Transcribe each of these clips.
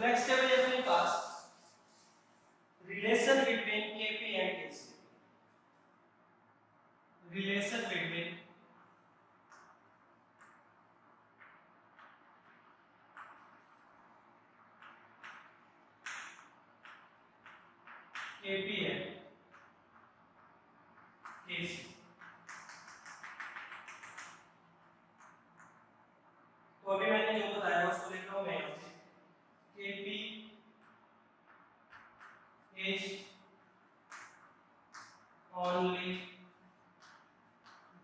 Next table है अपने पास relation between Kp and Kc। Relation between Kp and Kc। तो अभी मैंने जो बताया उसको लिख रहा हूं मैं यहाँ से Kp is only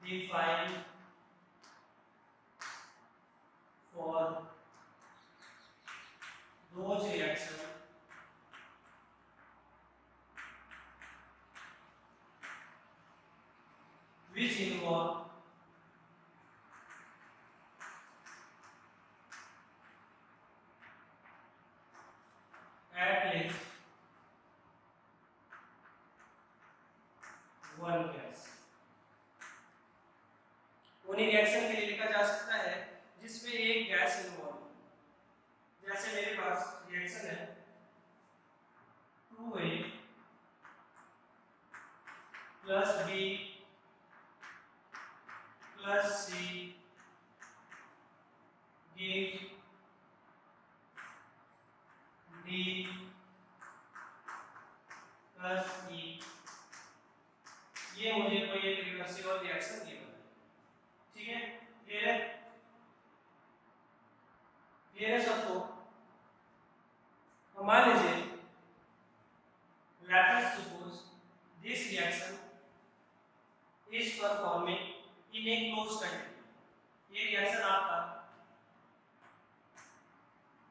defined for those reactions which involve at least one gas। उन्हीं रिएक्शन के लिए लिखा जा सकता है जिसमें एक गैस इन्वॉल्व हो। जैसे मेरे पास रिएक्शन है 2A plus B plus C gives D plus E। ये मुझे कोई एक रिवर्सिबल रिएक्शन दिया है, ठीक है। ये सबको मान लीजिए let us suppose this reaction is performing in a closed container। ये रिएक्शन आपका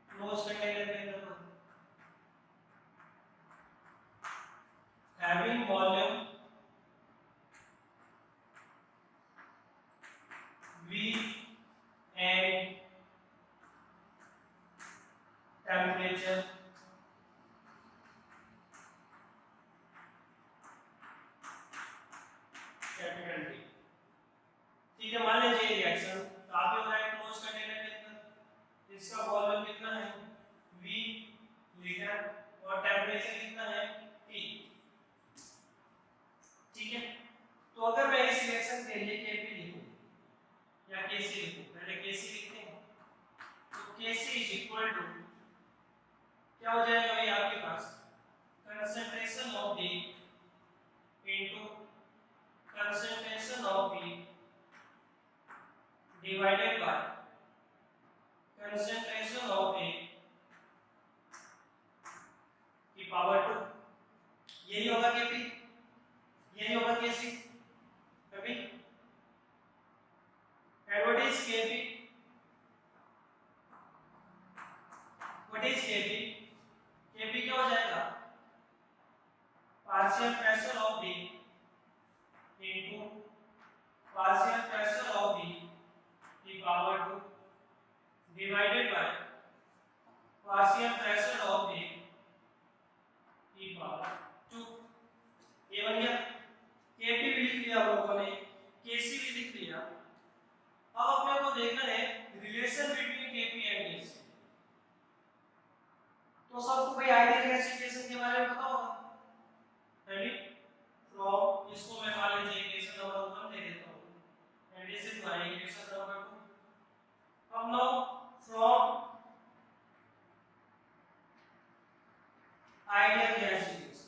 क्लोज कंटेनर के अंदर having volume V and temperature capital T। ठीक है, मान लीजिए रिएक्शन कहाँ पे हो रहा है क्लोज कंटेनर के अंदर, इसका वॉल्यूम कितना है V लीटर और टेम्परेचर कितना है T। ठीक है, तो अगर मैं इस रिएक्शन के लिए Kp लिखूं या Kc लिखूं, पहले Kc लिखते हैं, तो Kc इज इक्वल टू क्या हो जाएगा भाई आपके पास concentration of D into concentration of V divided by concentration of A की पावर 2। यही होगा Kp, यही होगा Kc। अभी and what is Kp? What is Kp? Kp क्या हो जाएगा partial pressure of B into partial pressure of B की power 2 divided by partial pressure of B की पावर 2। ये बन गया। Kp भी लिख लिया हम लोगों ने, Kc भी लिख लिया। अब अपने को देखना है relation between Kp and Kc। तो सबको भाई आइडियल गैस इक्वेशन के बारे में पता होगा। रेडी फ्रॉम इसको मैं मान लीजिए इक्वेशन नंबर 1 दे देता हूं and this is my equation number 2। अब now from ideal gas equation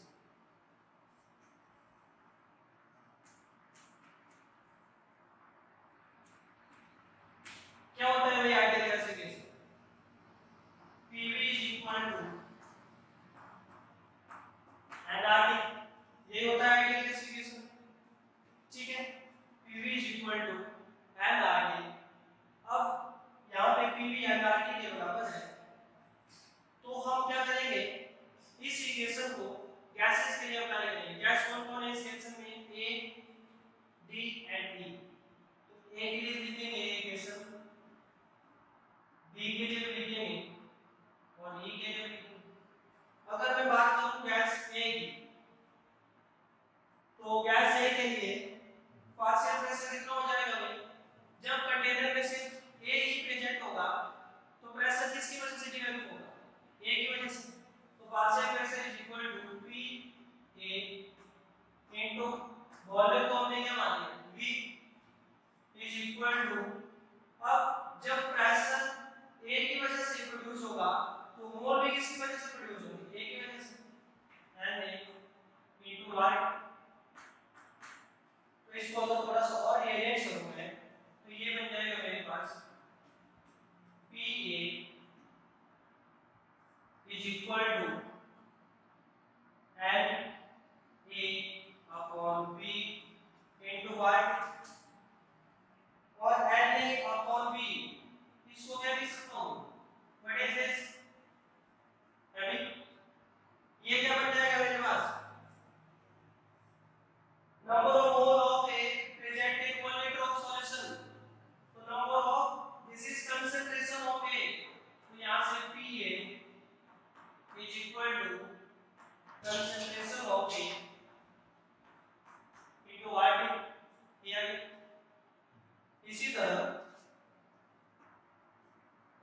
क्या होता है भाई ideal gas equation PV is equal to and आगे ये होता है आइडियल गैस इक्वेशन, ठीक है। PV is equal to and आगे, अब यहाँ पे PV एंड आगे के बराबर है तो हम क्या करेंगे इस इक्वेशन को गैसेस के लिए अप्लाई करेंगे। गैस कौन कौन है इस रिएक्शन में A D एंड E। तो A के लिए लिखेंगे इक्वेशन, B के लिए भी लिखेंगे और E के लिए भी लिखेंगे। अगर मैं बात करूं गैस A की, तो गैस A के लिए पार्शियल प्रेशर कितना हो जाएगा भाई, जब कंटेनर में सिर्फ A ही प्रेजेंट होगा तो प्रेशर किसकी वजह से डेवलप होगा, A की अगर थोड़ा सा और रिअरेंज करूं मैं तो ये बन जाएगा मेरे पास PA is equal to NA upon B into what, और NA upon B इसको क्या लिख सकता हूँ, व्हाट इज दिस, अभी ये क्या बन जाएगा मेरे पास, number of mole of A present in 1 liter of solution, तो number of, this is concentration of A, तो यहाँ से PA is equal to concentration of A into RT, here इसी तरह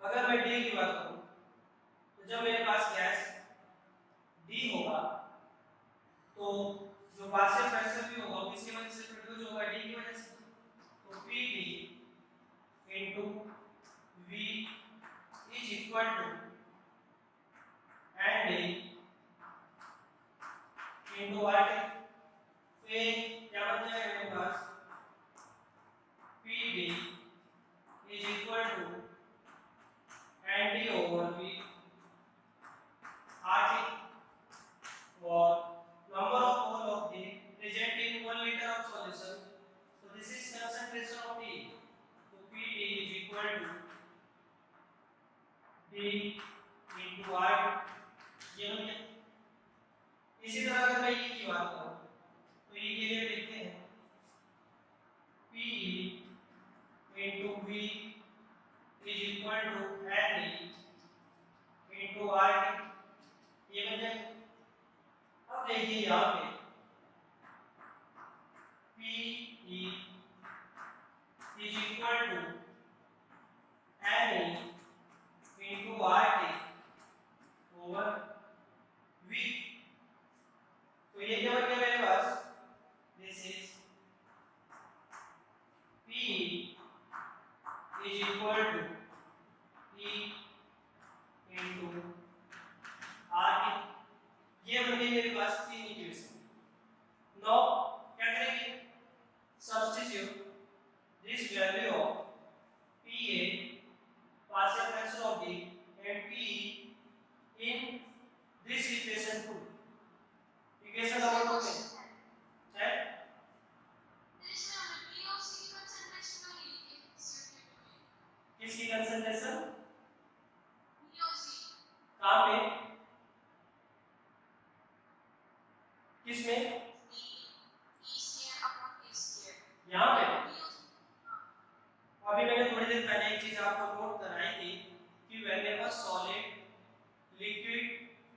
अगर मैं D की बात करूं तो जब मेरे पास गैस D होगा तो जो पार्शियल फ्रैक्शन भी होगा किसकी वजह से प्रोड्यूस होगा, D की वजह से, तो PD into V is equal to NA into RT, तो ये क्या बन जाएगा मेरे पास, PD is equal to ND over V RT, और number of mole of D present in 1 liter of solution, so this is concentration of D, so PD is equal to D into R, ये हो गया। इसी तरह अगर मैं E की बात करूं तो E के लिए लिखते हैं PE into V is equal to NE into RT, ये बन जाएगा। अब देखिए यहाँ पे PE is equal to NE into RT over V, तो ये क्या बन गया मेरे पास, this is PE is equal to E into RT, ये बन गई मेरे पास तीन इक्वेशन। नाउ क्या करेंगे, substitute this value of PA partial fraction of D and PE in this equation 2, equation number 2 में है इसमें हमने P और C की कंसंट्रेशन तो नहीं लिखी, किसकी कंसंट्रेशन, P और C, कहां पे, किसमें, यहाँ पे। अभी मैंने थोड़ी देर पहले एक चीज आपको नोट कराई थी कि whenever solid, liquid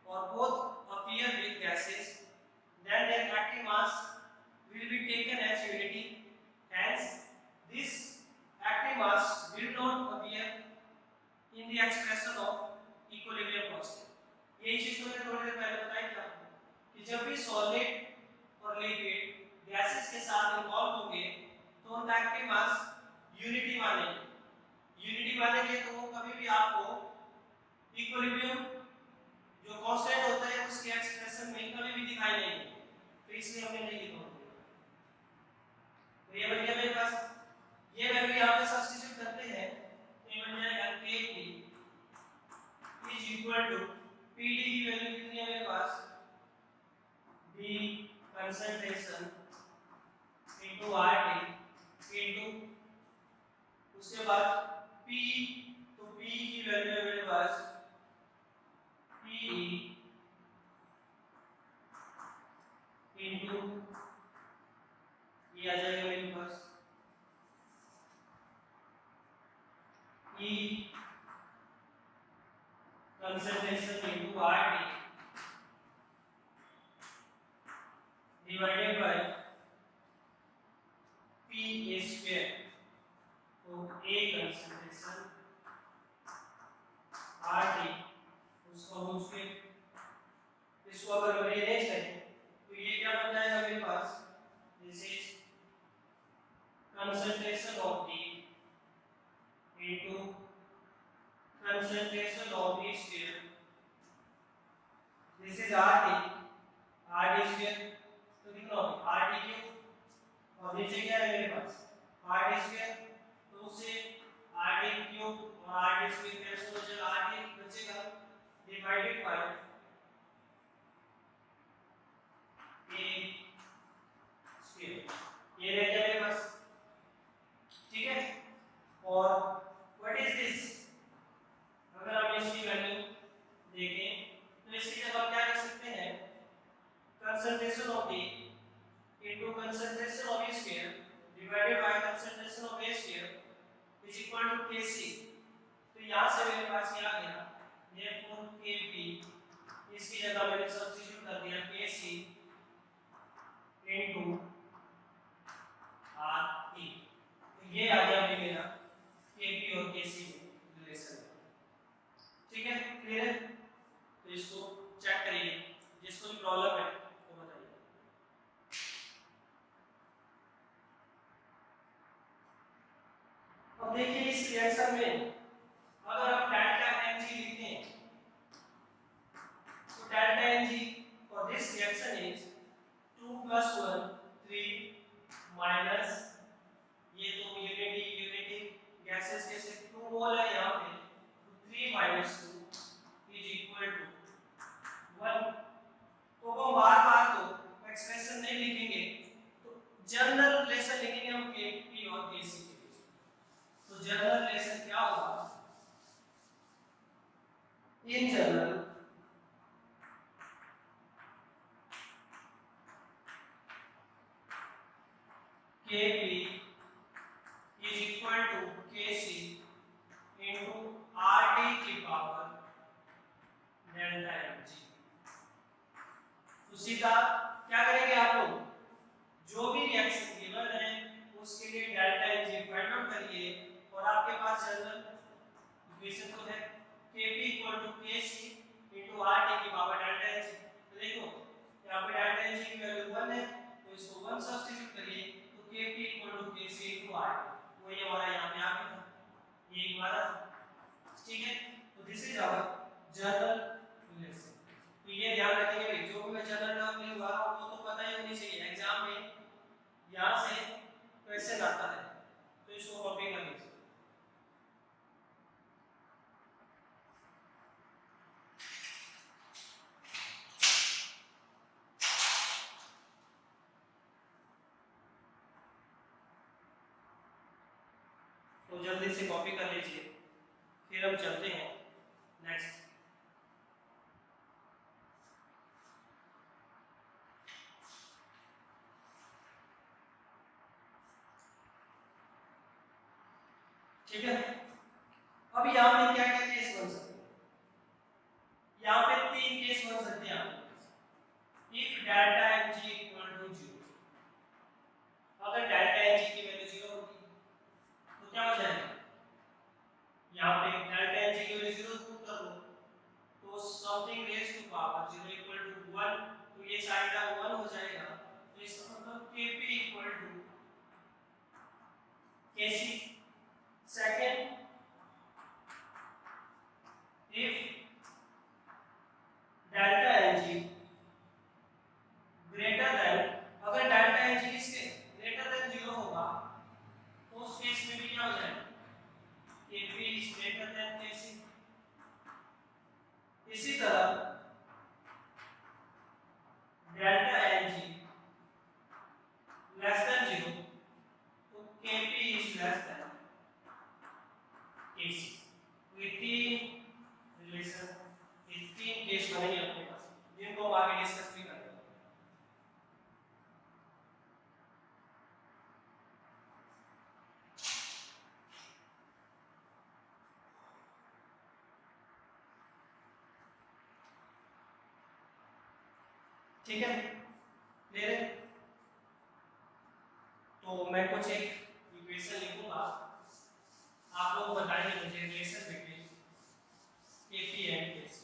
और both appear with gases, then their active mass will be taken as unity. Hence, this active mass will not appear in the expression of equilibrium constant. यही चीज मैंने थोड़ी देर पहले बताई थी आपको कि जब भी सॉलिड और लिक्विड गैसेस के साथ इन्वॉल्व होंगे तो उनका एक्टिव मास यूनिटी मानेंगे, यूनिटी मानेंगे तो वो कभी भी आपको इक्विलिब्रियम जो कांस्टेंट होता है उसके एक्सप्रेशन में कभी भी दिखाई नहीं देगा, तो इसलिए हमने नहीं लिखा। तो ये बन गया मेरे पास, ये वैल्यू यहाँ पे सब्स्टिट्यूट करते हैं तो ये बन जाएगा Kp is equal to PD की वैल्यू कितनी है मेरे पास, B concentration into RT into, उसके बाद P, तो P की वैल्यू है मेरे पास PE into, ये आ जाएगा मेरे पास E concentration into RT divided by PA square, तो A concentration RT उसको हम उसके इसको अगर रिअरेंज करें तो ये क्या बन जाएगा मेरे पास, this is concentration of D into concentration of B square, this is RT, RT square, तो कितना होगा RT क्यूब और नीचे क्या है मेरे पास आर डी स्क्वायर, तो उससे आर डी क्यूब और आर डी स्क्वायर कैंसिल हो जाएगा, आर डी बचेगा डिवाइडेड बाय ए स्क्वायर, ये रह गया मेरे पास। ठीक है, और व्हाट इज दिस, अगर हम इसकी वैल्यू देखें तो इसकी जगह आप क्या कर सकते हैं, concentration of D into concentration of A square divided by concentration of A square is equal to Kc। तो यहाँ से मेरे पास क्या आ गया, therefore Kp, इसकी जगह मैंने सब्स्टिट्यूट कर दिया Kc into Re। तो ये आ गया मेरा Kp और Kc में रिलेशन। ठीक है, क्लियर है? तो इसको चेक करिए, जिसको भी प्रॉब्लम है तो बताइए। अब देखिए इस रिएक्शन में अगर हम डेल्टा Mg लिखते हैं तो delta Mg for this reaction is 2 + 1 3 minus, ये तो यूनिटी गैसेस के से 2 मोल है यहाँ पे, तो 3 - 2 इज इक्वल टू 1। तो वो बार-बार तो एक्सप्रेशन नहीं लिखेंगे, तो जनरल रिलेशन लिखेंगे हम Kp और Kc के बीच। तो जनरल रिलेशन क्या होगा, in general Kp is equal to Kc into Rd की पावर डेल्टा Mg। तो सीधा क्या करेंगे आप लोग, जो भी रिएक्शन गिवन है उसके लिए डेल्टा Mg फाइंड आउट करिए, और आपके पास जनरल इक्वेशन तो है Kp equal to Kc into Rd की पावर डेल्टा Mg। तो देखो यहाँ पे डेल्टा Mg की वैल्यू 1 है, तो इसको 1 सब्स्टिट्यूट करिए, तो Kp equal to Kc into Rd, वही हमारा यहाँ पे आ गया, ये हमारा। ठीक है, तो this is our general relation. तो ये ध्यान रखेंगे भाई, जो भी मैं जनरल टर्म ले रहा हूँ वो तो पता ही होनी चाहिए, एग्जाम में यहाँ से क्वेश्चन आता है, तो इसको कॉपी कर लीजिए। तो जल्दी से कॉपी कर लीजिए, फिर हम चलते हैं नेक्स्ट। ठीक है, अब यहाँ पे क्या क्या केस बन सकते हैं, यहाँ पे 3 केस बन सकते हैं आपके पास। If delta Mg equal to 0, अगर डेल्टा Mg की वैल्यू 0 होगी तो क्या हो जाएगा, यहाँ पे डेल्टा Mg की वैल्यू 0 पुट कर दो, तो something raise to power 0 equal to 1, तो ये साइड का 1 हो जाएगा, तो इसका मतलब Kp equal to Kc। Second, if delta Mg greater than, अगर डेल्टा Mg किसके ग्रेटर देन 0 होगा तो उस केस में भी क्या हो जाएगा, Kp is greater than Kc। इसी तरह डेल्टा Mg लेस देन 0 तो Kp is less than Kc। ये तीन रिलेशन, ये तीन केस बनेंगे अपने पास, जिनको हम आगे डिस्कस भी करेंगे। ठीक है, क्लियर है? तो मैं कुछ एक इक्वेशन लिखूंगा, आप लोग बताएंगे मुझे relation between Kp and Kc।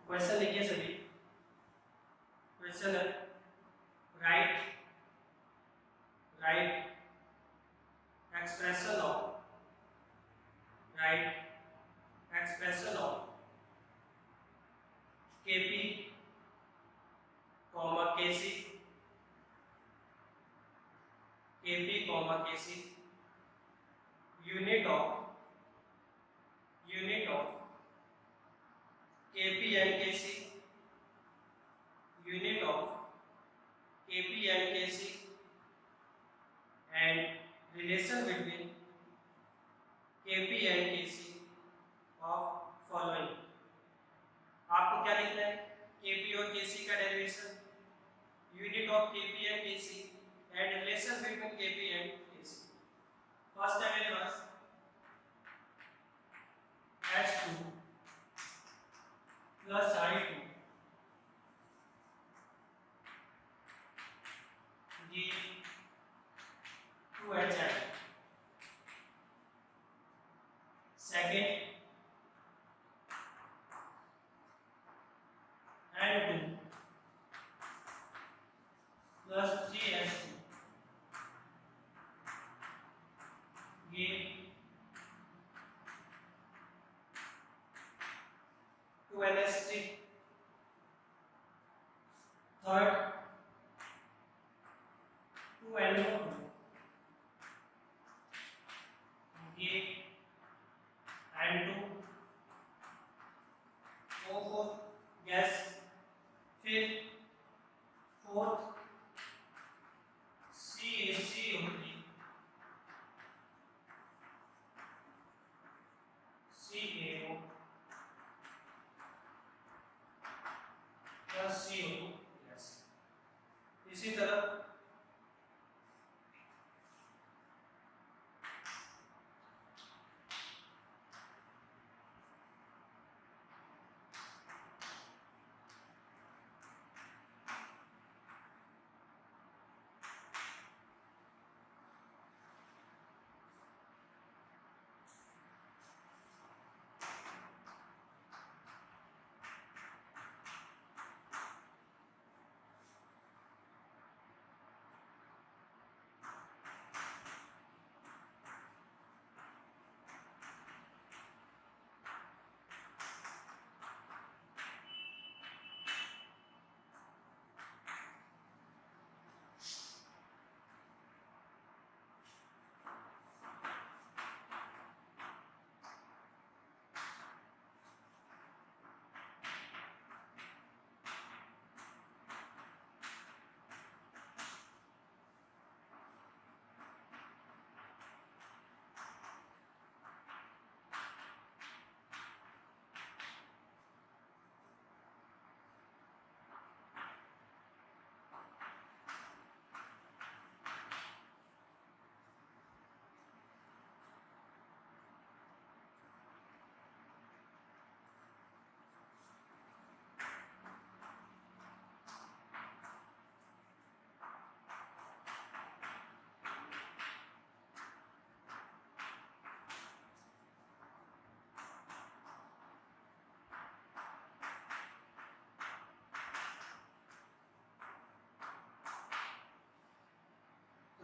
Question लिखिए सभी। क्वेश्चन है, right expression of, right, expression of Kp comma Kc, Kp comma Kc, unit of Kp and Kc, unit of Kp and Kc, and relation between Kp and Kc of following. आपको क्या लिखना है? Kp और Kc का derivation, unit of Kp and Kc, and relation between Kp and Kc. First है मेरे पास H2 plus I2 give 2HI. Second, N2 plus 3H2 give 2NH3. Third, 2NO2 give N2 O4 gas. फिर fourth, CaCO3 CaO plus CO2 gas. इसी तरह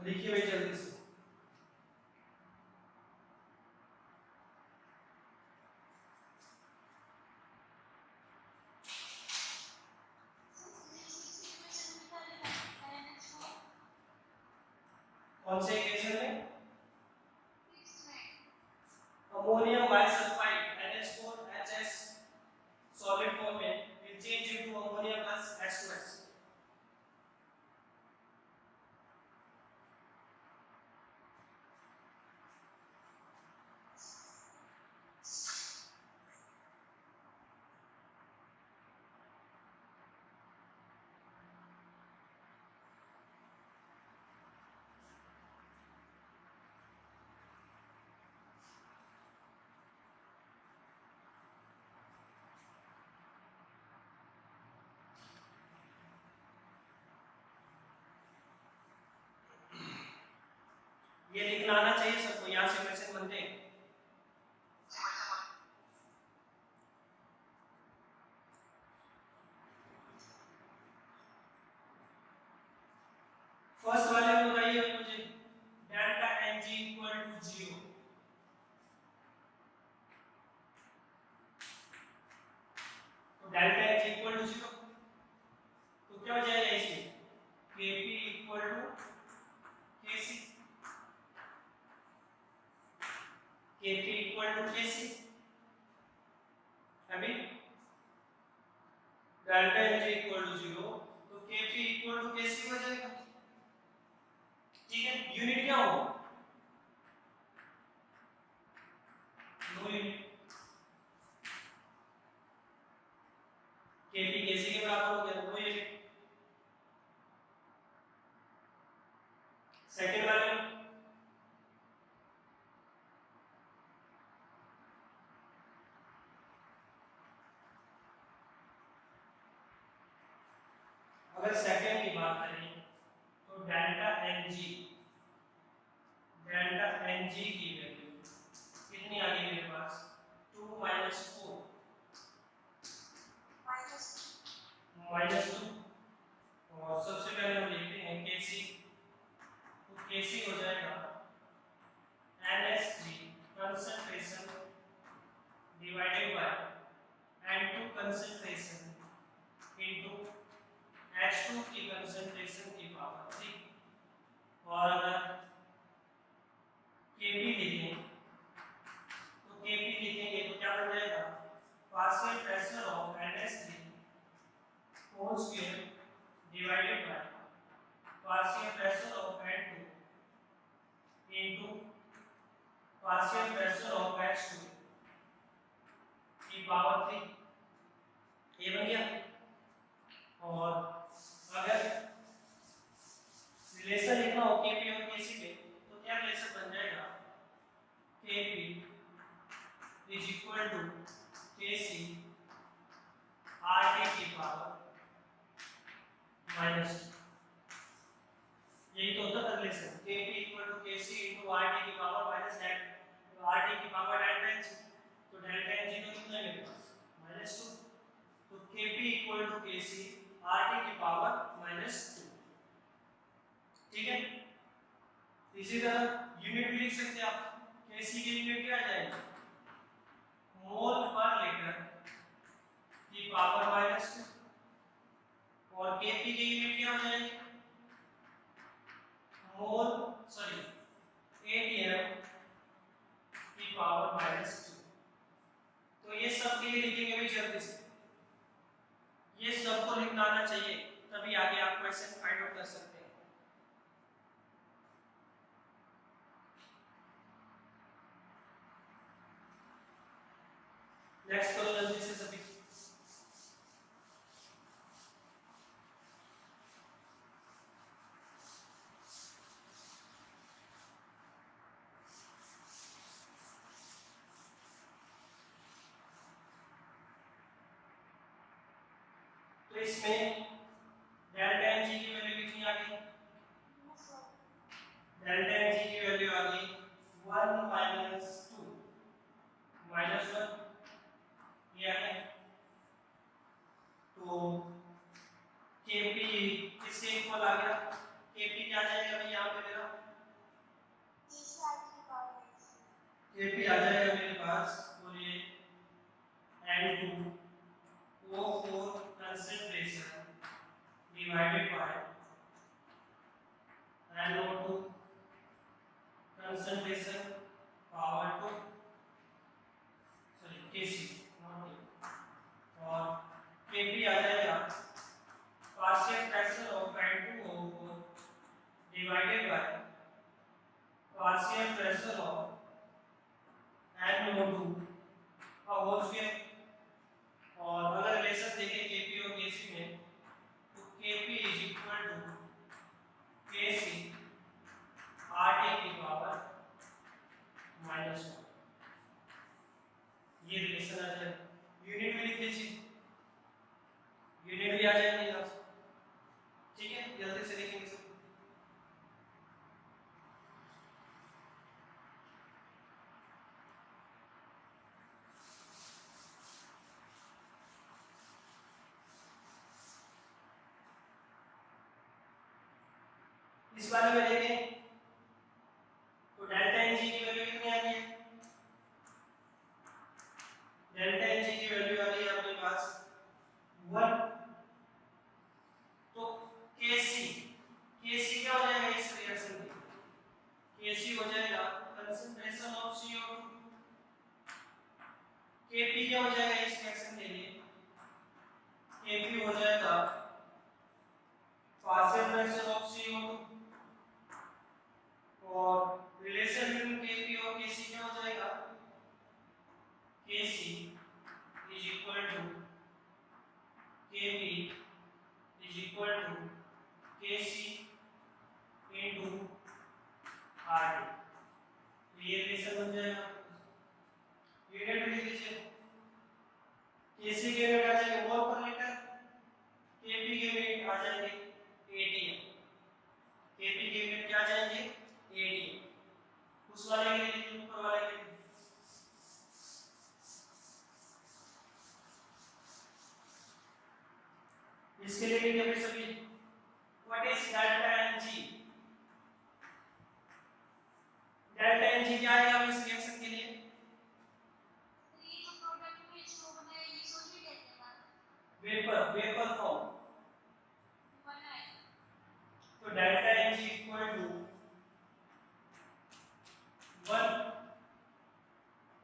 देखिए भाई जल्दी से कौन से इक्वेशन में ammonium bisulphide NH4HS solid form में will change into ammonia plus H2S. ये लिखना आना चाहिए सबको, यहाँ से क्वेश्चन बनते हैं। फर्स्ट वाले को बताइए मुझे delta Ng equal to 0 Kp equal to Kc। अभी डेल्टा Ng इक्वल टू 0, तो Kp इक्वल टू Kc हो जाएगा। ठीक है, यूनिट क्या हो, नो यूनिट। Kp Kc के बराबर हो गया, नो यूनिट। सेकंड वाले में अगर सेकंड की बात करें तो डेल्टा Ng की वैल्यू कितनी आ गई मेरे पास, 2 माइनस 4 माइनस 2। और सबसे पहले हम लिखते हैं Kc, तो Kc हो जाएगा NH3 concentration divided by N2 concentration into H2 की कंसंट्रेशन की पावर 3। और अगर Kp लिखें तो Kp लिखेंगे तो क्या बन जाएगा, partial pressure of NH3 whole square divided by partial pressure of N2 into partial pressure of H2 की पावर 3। ये बन गया। और अगर रिलेशन लिखना हो Kp और Kc में तो क्या रिलेशन बन जाएगा, Kp is equal to Kc RT की पावर माइनस। यही तो होता है relation, Kp equal to Kc into RT की पावर माइनस डेल्टा, तो RT की पावर डेल्टा H, तो डेल्टा H तो कितना है मेरे पास, -2। तो Kp equal to Kc RT की पावर -2। ठीक है, इसी तरह यूनिट भी लिख सकते हैं आप, Kc की यूनिट क्या आ जाएगी, मोल पर लीटर की पावर -2। और Kp की यूनिट क्या हो जाएगी, मोल atm की पावर -2। तो ये सब के लिए लिखेंगे भी जल्दी से, ये सबको लिखना आना चाहिए, तभी आगे आप क्वेश्चन फाइंड आउट कर सकते हैं। नेक्स्ट करो जल्दी से सभी। तो इसमें डेल्टा Ng की वैल्यू कितनी आ गई, डेल्टा Ng की वैल्यू आ गई 1 माइनस 2 माइनस 1, ये आ गया। तो Kp किसके इक्वल आ गया, Kp क्या आ जाएगा भाई यहाँ पे मेरा, Kp आ जाएगा मेरे पास, बोलिए N2O4 concentration divided by NO2 concentration power 2, sorry Kc not K। और Kp आ जाएगा partial fraction of N2O4 divided by partial fraction of NO2 का होल स्क्वायर। और अगर रिलेशन देखें Kp और Kc में तो Kp is equal to Kc RT की पावर -1। ये रिलेशन आ जाए, यूनिट भी लिख लीजिए, यूनिट भी आ जाएगी यहाँ से। ठीक है, जल्दी से लिखेंगे सब। इस वाले में देखें तो डेल्टा Ng की वैल्यू कितनी आ गई, डेल्टा Ng की वैल्यू आ गई आपके पास 1। तो Kc क्या हो जाएगा इस रिएक्शन में, Kc हो जाएगा कंसंट्रेशन ऑफ CO2 Kp क्या हो जाएगा इस रिएक्शन के लिए? Kp हो जाएगा पार्शियल फ्रैक्शन ऑफ CO2 और रिलेशन बिटवीन Kp और Kc क्या हो जाएगा? Kc is equal to Kp is equal to Kc into RT। ये रिलेशन बन जाएगा। यूनिट लिख लीजिए। Kc के यूनिट आ जाएंगे मोल पर लीटर, Kp के यूनिट आ जाएंगे atm। Kp के यूनिट क्या आ जाएंगे? atm। उस वाले के लिए ऊपर वाले के लिए इसके लिए लिखेंगे सभी what is delta N G. Delta N G क्या आएगा इस रिएक्शन के लिए? Vapour form. तो delta N G equal to 1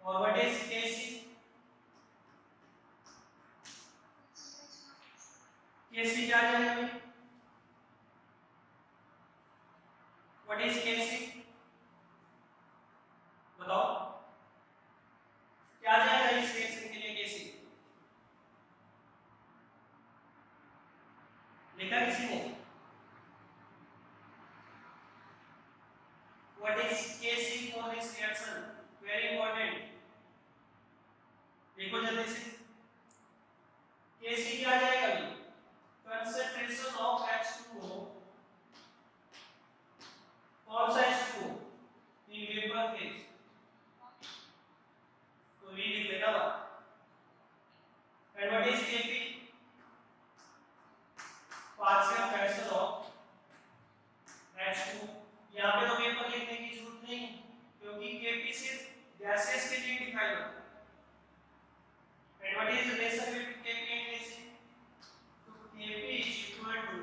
और व्हाट इज केसी? केसी क्या आ जाएगा भाई? व्हाट इज केसी? बताओ क्या आ जाएगा इस रिएक्शन के लिए केसी? लिखा किसी ने? What is Kc for this reaction? Very important. देखो जल्दी से। Kc क्या आ जाएगा अभी? Concentration of H2O। कौन सा H2O? In vapor phase। तो V लिख लेना बा। And what is Kp? Partial fraction of H2। यहाँ पे तो वेपर लिखने की जरूरत नहीं क्योंकि Kp सिर्फ गैसेस के लिए डिफाइन होता है। And what is the relation between Kp and Kc? तो Kp is equal to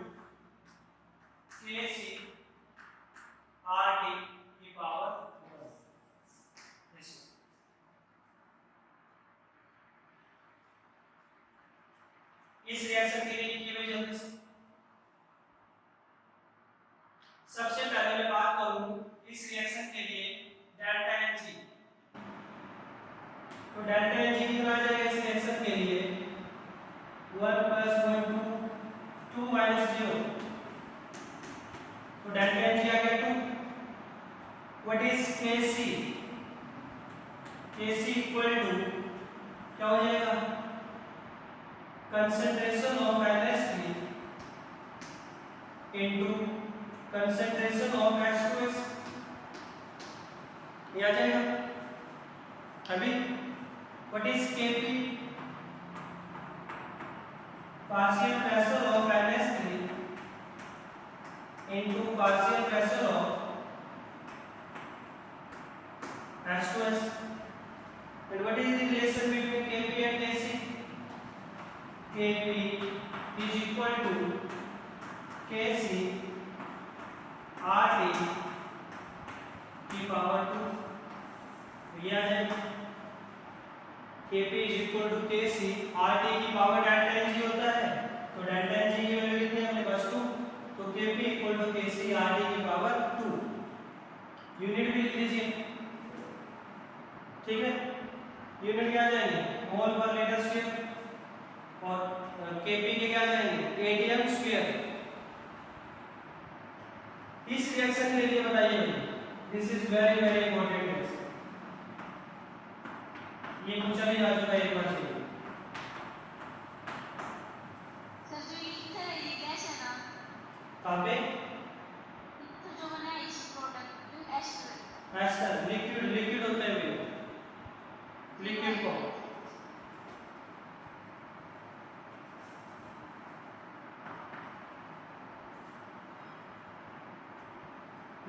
Kc RT की पावर 1। इस रिएक्शन के लिए लिखिए भाई जल्दी से। सबसे पहले मैं बात करूं इस रिएक्शन के लिए डेल्टा एनजी। तो डेल्टा एनजी कितना आ जाएगा इस रिएक्शन के लिए? 1 + 1 2 2 - 0। तो डेल्टा एनजी आ गया 2। What is KC? KC equal to क्या हो जाएगा? Concentration of NH3 into concentration of H2S। ये आ जाएगा। अभी what is Kp? Partial pressure of NH3 into partial pressure of H2S। and what is the relation between Kp and Kc? Kp is equal to Kc RT की power 2। ये आ जाएगा Kp is equal to Kc RT की power delta Ng होता है। तो delta Ng की value कितनी है अपने पास 2। तो Kp equal to Kc RT की पावर 2। यूनिट भी लिख लीजिए। ठीक है। यूनिट क्या आ जाएंगे? मोल पर लीटर स्क्वायर और Kp के क्या आ जाएंगे? atm square. इस रिएक्शन के लिए बताइए this is very very important. ये पूछा भी जा चुका है एक बार से। सर जो ये गैस है ना, कहां पे? तो जो बना है इस प्रोडक्ट एस्टर। एस्टर लिक्विड होता है वे, लिक्विड फॉर्म।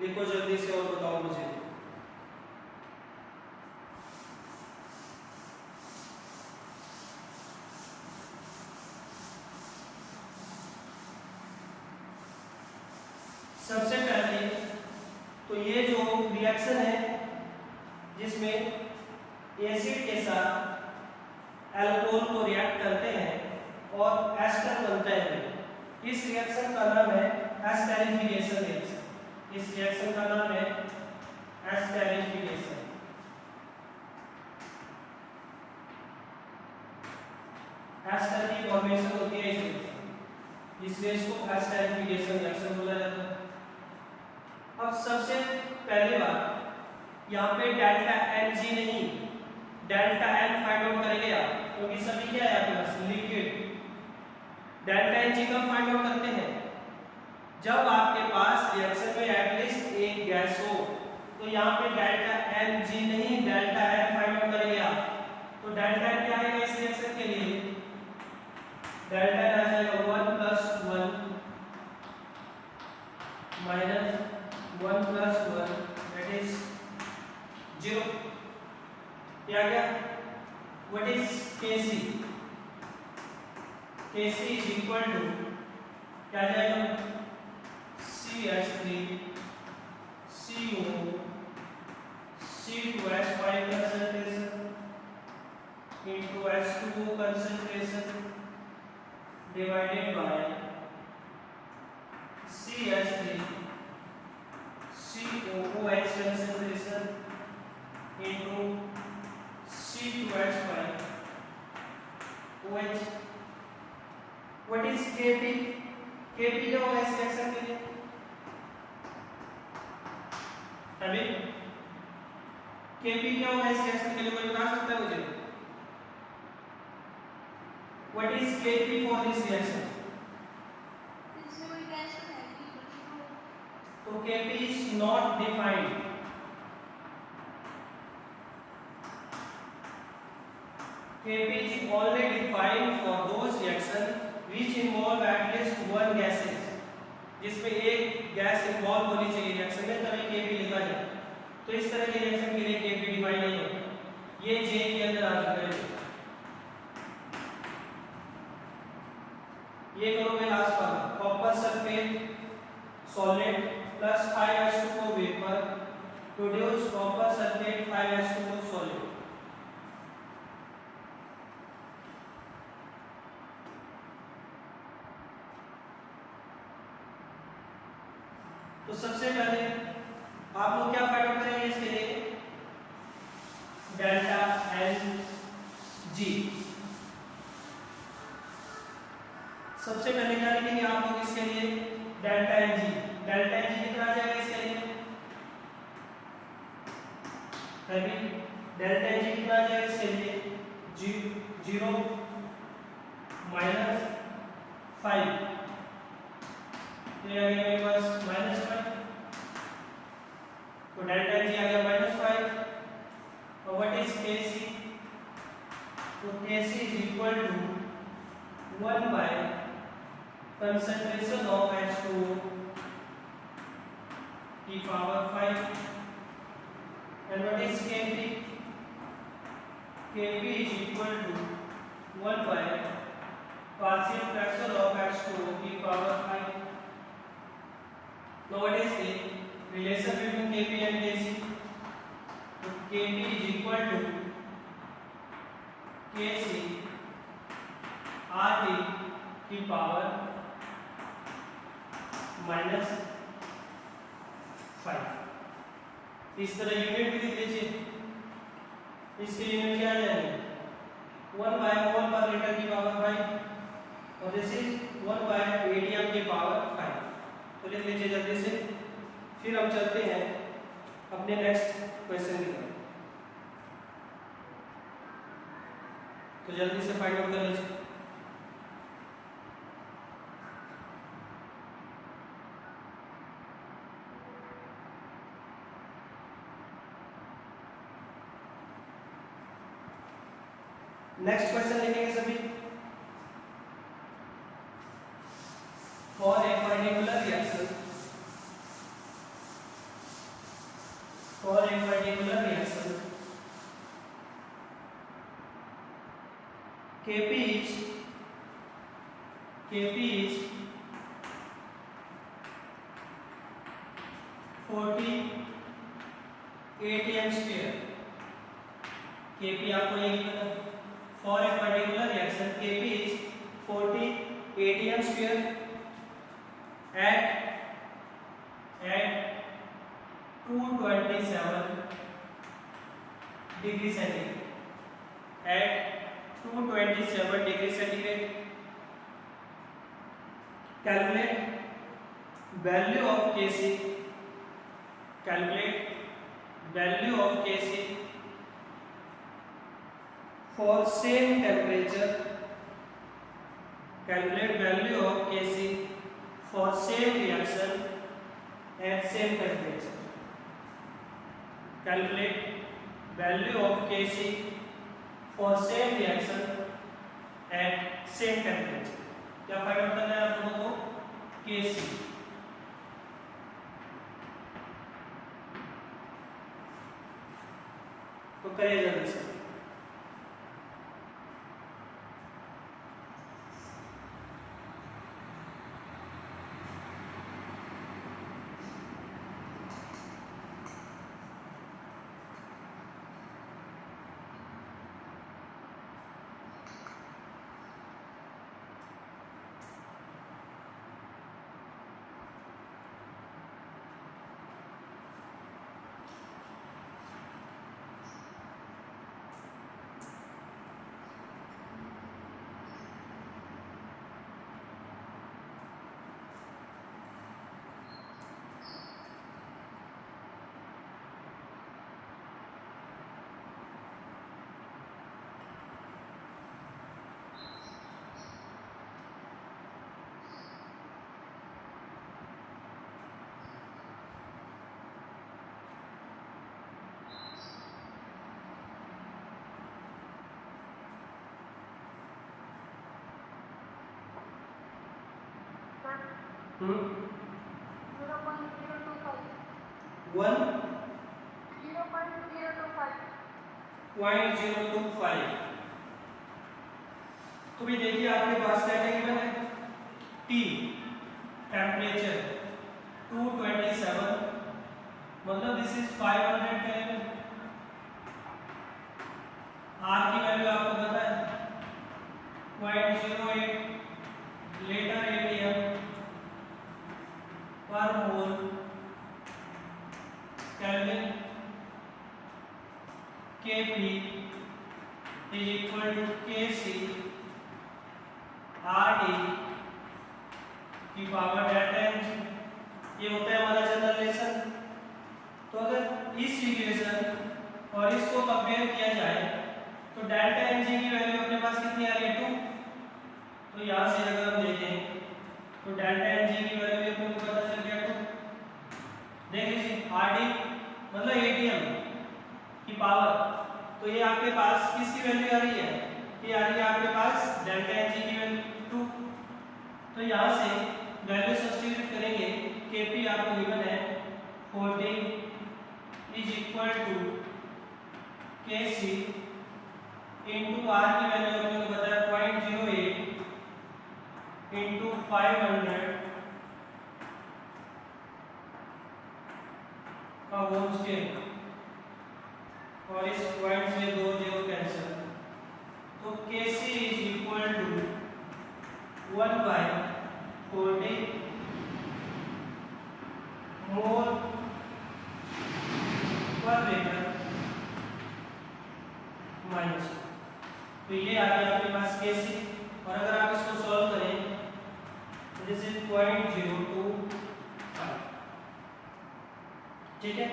लिखो जल्दी से और बताओ मुझे। सबसे पहले तो ये जो रिएक्शन है जिसमें एसिड के साथ अल्कोहल को रिएक्ट करते हैं और एस्टर बनता है। इस रिएक्शन का नाम है एस्टेरिफिकेशन रिएक्शन। इस रिएक्शन का नाम है एस्टेरिफिकेशन। एस्टर की फॉर्मेशन होती है इस फेज को एस्टेरिफिकेशन रिएक्शन बोला जाता है। अब सबसे पहले बात यहाँ पे डेल्टा एन जी नहीं डेल्टा एन फाइंड आउट करेंगे आप, क्योंकि सभी क्या है आपके पास लिक्विड। डेल्टा एन जी कब फाइंड आउट करते हैं? जब आपके पास रिएक्शन में एटलीस्ट एक गैस हो। तो यहाँ पे डेल्टा एन जी नहीं डेल्टा एन फाइंड आउट करेंगे आप। तो डेल्टा एन क्या आएगा इस रिएक्शन के लिए? डेल्टा एन आ जाएगा 1 + 1 - 1 + 1 दैट इज 0। क्या गया? What is Kc? Kc is equal to क्या जाएगा? CH3 CO C2H5 concentration into H2O concentration divided by CH3 COOH concentration into C2H5 OH। What is Kp? Kp क्या होगा इस रिएक्शन के लिए? अभी Kp क्या होगा इस रिएक्शन के लिए, कोई बता सकता है मुझे? What is Kp for this reaction? इसमें कोई गैस तो है नहीं। तो Kp is not defined। Kp is only defined for those reactions which involve at least one gases, जिसमें एक गैस इन्वॉल्व होनी चाहिए रिएक्शन में, तभी Kp लिखा जाए। तो इस तरह के रिएक्शन के लिए Kp डिफाइन नहीं होता। ये J के अंदर आ चुका है। ये करोगे लास्ट वाला, copper sulphate solid plus 5H2O vapour produce copper sulphate 5H2O solid. तो सबसे पहले आप लोग क्या फाइंड आउट करेंगे इसके लिए? Delta N G. सबसे पहले क्या लिखेंगे आप लोग इसके लिए? Delta N G. Delta N G कितना आ जाएगा इसके लिए? डेल्टा एन जी कितना आ जाएगा इसके लिए? 0 - 5। तो ये आ गया मेरे पास -5। तो डेल्टा एन जी आ गया -5। और व्हाट इज Kc? तो Kc is equal to 1 by concentration of H2O की power 5। and what is Kp? Kp is equal to 1 by partial fraction of H2O की power 5। now what is the relation between Kp and Kc? तो Kp is equal to Kc RT की power -5। इस तरह unit भी लिख लीजिए। इसके unit क्या आ जाएंगे? 1 by मोल पर लीटर की पावर 5 और दिस इज 1 by ATM की पावर 5। तो लिख लीजिए जल्दी से। फिर हम चलते हैं अपने नेक्स्ट क्वेश्चन की तरफ। तो जल्दी से फाइंड आउट कर लीजिए। नेक्स्ट क्वेश्चन लिखेंगे सभी। For a particular reaction Kp is 40 atm square। Kp आपको ये पता है for a particular reaction Kp is 40 atm square at 227 degree centigrade. At 227 degree centigrade, calculate value of Kc. Calculate value of Kc for same temperature. Calculate value of Kc for same reaction at same temperature. Calculate value of Kc for same reaction at same temperature. क्या find out करना है आप लोगों को? Kc. तो करिए जल्दी से. Sir, 0.025. 0.025. तो भी देखिए आपके पास क्या गिवन है? T टेम्परेचर 227, मतलब दिस इज 500 केल्विन. R की वैल्यू आपको पता है 0.08 लेटर atm पर मोल kelvin. Kp is equal to Kc RT की पावर डेल्टा एन. ये होता है हमारा जनरल रिलेशन. तो अगर इस इक्वेशन और इसको कंपेयर किया जाए तो डेल्टा एन जी की वैल्यू अपने पास कितनी आ रही है? 2. तो यहाँ से अगर हम देखें तो डेल्टा एन जी की वैल्यू अपने को पता चल गया 2. देख लीजिए आरटी मतलब एटीएम की पावर. तो ये आपके पास किसकी वैल्यू आ रही है? ये आ रही है आपके पास डेल्टा एन जी की वैल्यू 2. तो यहाँ से वैल्यू सब्स्टिट्यूट करेंगे. Kp आपको गिवन है 40 is equal to Kc into R की वैल्यू अपने को पता है 0.08 इंटू 500 का होल स्क्वायर. और इस पॉइंट से 2 0 कैंसिल. तो Kc इज इक्वल टू 1/40 मोल पर लीटर माइनस. तो ये आ गया आपके पास Kc. और अगर आप इसको सॉल्व करें तो दिस इज 0.025. ठीक है.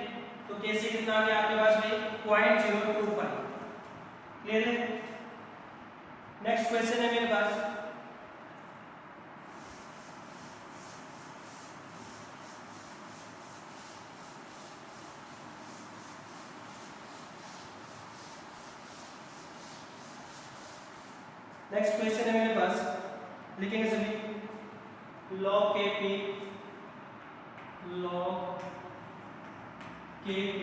तो Kc कितना आ गया आपके पास भाई? 0.025. क्लियर है? नेक्स्ट क्वेश्चन है मेरे पास. नेक्स्ट क्वेश्चन है मेरे पास. लिखेंगे सभी. log Kp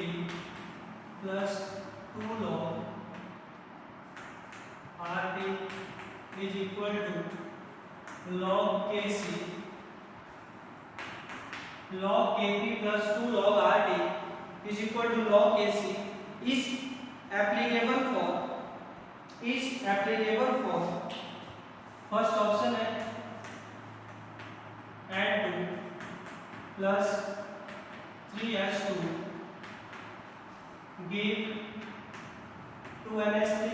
plus 2 log RT is equal to log Kc. log Kp plus 2 log RT is equal to log Kc is applicable for is applicable for, first option है N2 plus 3H2 give 2NH3,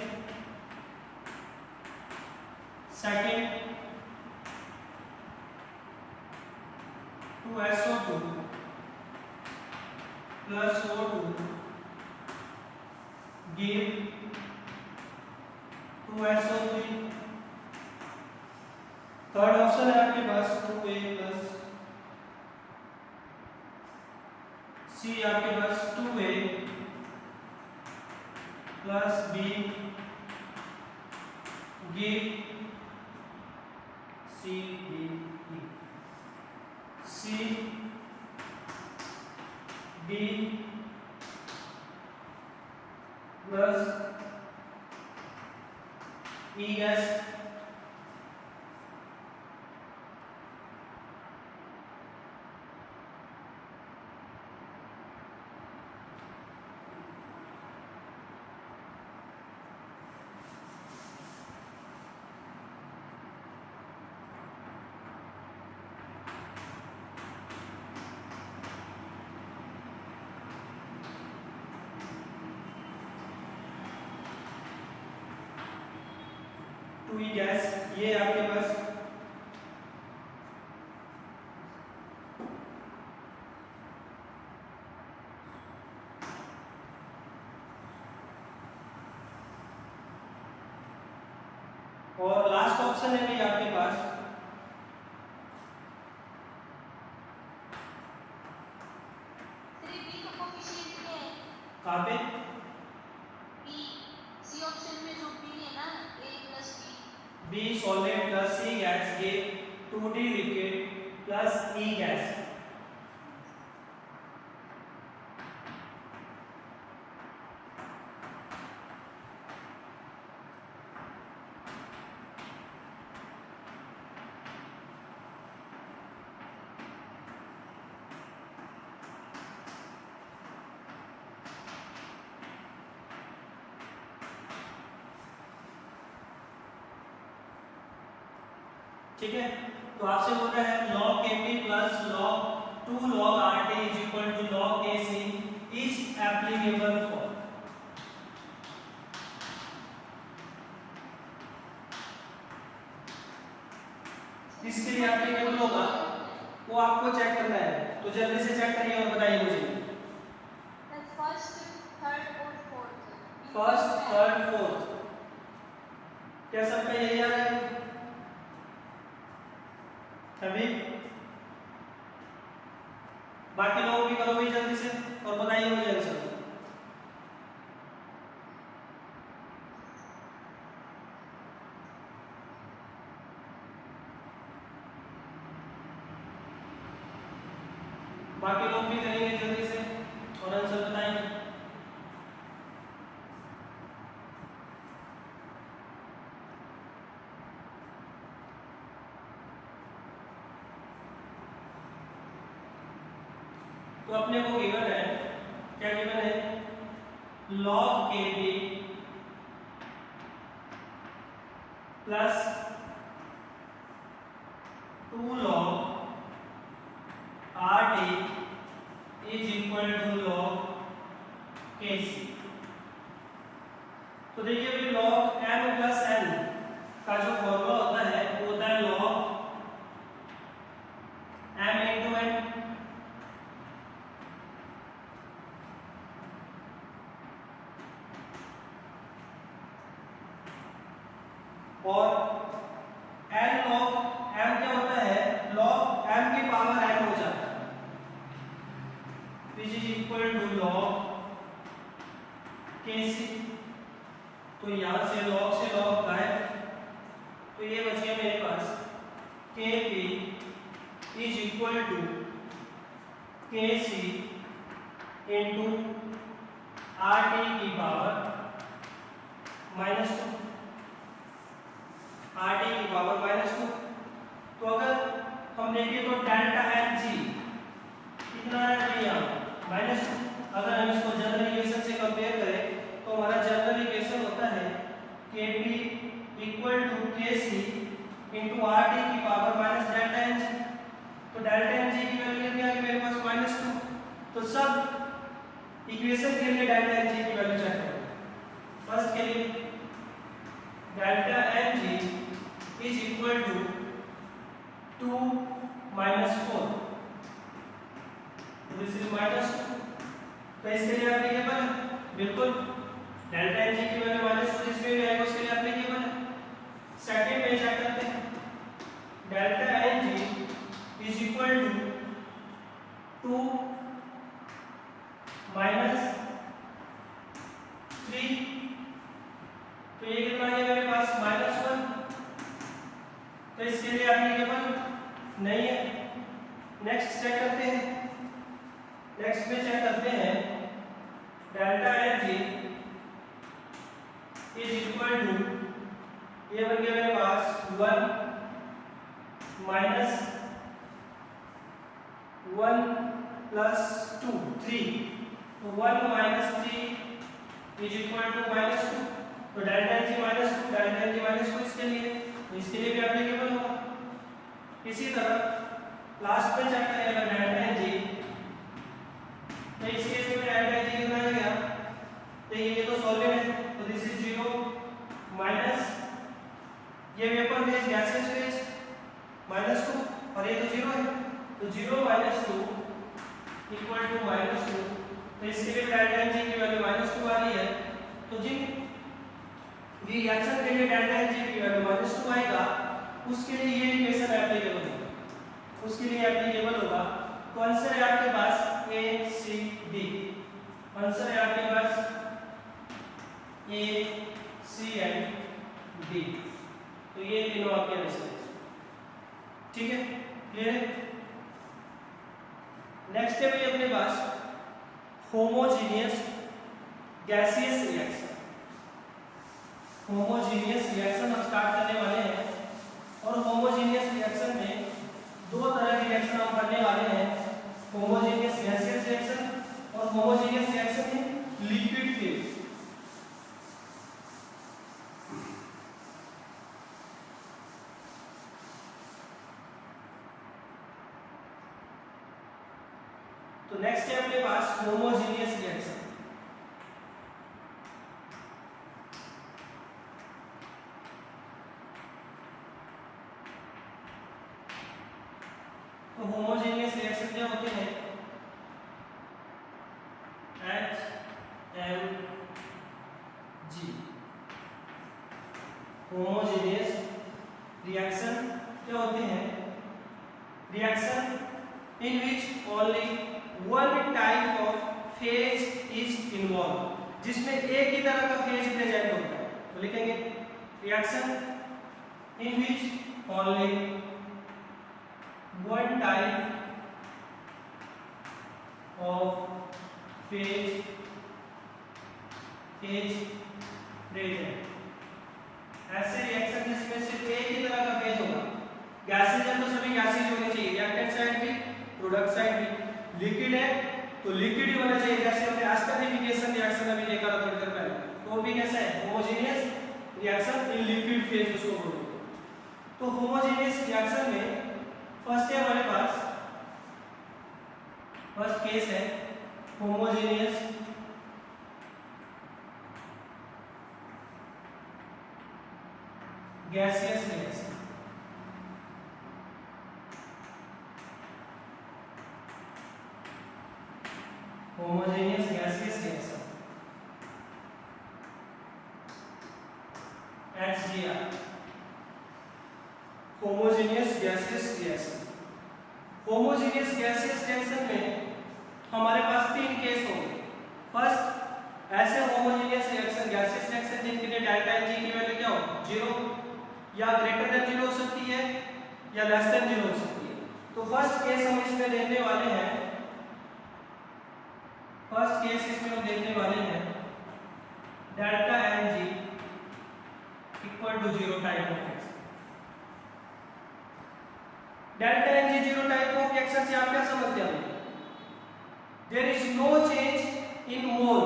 second 2SO2 plus O2 give 2SO3, third option है आपके पास 2A plus C, आपके पास 2A plus B give C B E, C B plus E gas, two E gas, ये आपके पास और last option है भी आपके पास 3B का कोफिशिएंट क्या है? कहाँ पे B, C ऑप्शन में जो B है ना, A plus B। B solid plus C gas give 2D liquid plus E gas, ठीक है। तो आपसे बोल रहा है log Kp plus log 2 log Rt is equal to log Kc is applicable for, इसके लिए एप्लीकेबल होगा वो आपको चेक करना है, तो जल्दी से चेक करिए और बताइए मुझे। फर्स्ट, थर्ड और फोर्थ। फर्स्ट, थर्ड, फोर्थ, क्या सबका यही आ रहा है अभी? बाकी लोग भी करो भाई जल्दी से और बताइए मुझे आंसर। बाकी लोग भी करेंगे जल्दी से और आंसर बताएंगे। तो अपने को गिवन है, क्या गिवन है? log Kb plus 2 log Rt is equal to log Kc। तो देखिए अभी log m प्लस n का जो फॉर्मूला होता है वो होता है log m इंटू n, और n log m क्या होता है? log m की पावर n हो जाता है, which is equal to log Kc। तो यहां से log गायब, तो ये बच गया मेरे पास Kp is equal to Kc into Rt की पावर -2, Rt की पावर -2। तो अगर हम देखें तो डेल्टा Hg कितना है यहाँ -2। अगर हम इसको जनरल इक्वेशन से कंपेयर करें तो हमारा जनरल इक्वेशन होता है Kp इंटू आर टी की power minus delta N G. तो डेल्टा एन जी की वैल्यू कितनी आ गई मेरे पास -2। तो सब इक्वेशन के लिए डेल्टा एन जी की वैल्यू चेक करो। फर्स्ट के लिए delta N G is equal to 2 - 4, this is -2। तो इसके लिए एप्लीकेबल है बिल्कुल, डेल्टा एन जी की वैल्यू -2 जिसमें भी आएगा उसके लिए एप्लीकेबल है। सेकंड में चेक करते हैं, delta N G is equal to 2 - 3, तो ये कितना है मेरे पास -1, तो इसके लिए एप्लीकेबल नहीं है। नेक्स्ट चेक करते हैं, नेक्स्ट में चेक करते हैं delta N G is equal to, ये बन गया मेरे पास 1 - 1 + 2 3, तो 1 - 3 इज इक्वल टू -2। तो delta N G -2, delta N G -2 इसके लिए, तो इसके लिए भी एप्लीकेबल होगा। इसी तरह लास्ट में चेक करेंगे डेल्टा एन जी, तो इस केस में डेल्टा एन जी कितना आ गया, तो ये तो सॉलिड है, तो दिस इज 0 माइनस ये वेपर फेज गैसियस फेज -2 और ये तो 0 है, तो 0 - 2 इक्वल टू -2। तो इसके लिए डेल्टा एन जी की वैल्यू -2 आ रही है। तो जिन रिएक्शन के लिए डेल्टा एन जी की वैल्यू -2 आएगा उसके लिए ये इक्वेशन एप्लीकेबल होगा, उसके लिए एप्लीकेबल होगा। तो आंसर है आपके पास ए सी डी, आंसर है आपके पास ए सी एंड डी। तो ये तीनों आपके आंसर है, ठीक है, क्लियर है। नेक्स्ट है भाई अपने पास homogeneous gaseous reaction. Homogeneous reaction हम स्टार्ट करने वाले हैं, और होमोजीनियस रिएक्शन में दो तरह के रिएक्शन हम करने वाले हैं, होमोजीनियस गैसियस रिएक्शन और homogeneous reaction in liquid phase. तो नेक्स्ट है अपने पास होमोजीनियस रिएक्शन। तो होमोजेनियस रिएक्शन क्या होते हैं, HMG। होमोजेनियस रिएक्शन क्या होते हैं, reaction in which only one type of phase is involve, जिसमें एक ही तरह का फेज प्रेजेंट होता है। तो लिखेंगे reaction in which only one type of phase is present। ऐसे रिएक्शन जिसमें सिर्फ एक ही तरह का फेज होगा, गैसेज है तो सभी गैसेज होने चाहिए, रिएक्टेंट साइड भी प्रोडक्ट साइड भी, लिक्विड है तो लिक्विड ही होना चाहिए, जैसे हमने एस्टरिफिकेशन रिएक्शन अभी देखा था थोड़ी देर पहले, तो वो भी कैसा है homogeneous reaction in liquid phase उसको बोलते हैं। तो होमोजेनियस रिएक्शन में फर्स्ट है हमारे पास, फर्स्ट केस है homogeneous gaseous reaction. Homogeneous gaseous reaction HGR, homogeneous gaseous reaction. Homogeneous gaseous reaction में हमारे पास तीन केस होंगे। फर्स्ट, ऐसे होमोजेनियस रिएक्शन गैसियस रिएक्शन जिनके लिए डेल्टा एन जी की वैल्यू क्या हो, 0 या ग्रेटर देन 0 हो सकती है या लेस देन 0 हो सकती है। तो फर्स्ट केस हम इसमें देखने वाले हैं, फर्स्ट केस इसमें हम देखने वाले हैं delta N G equal to 0 type of reaction. Delta N G 0 type of reaction से आप क्या समझते हैं, there is no change in mole,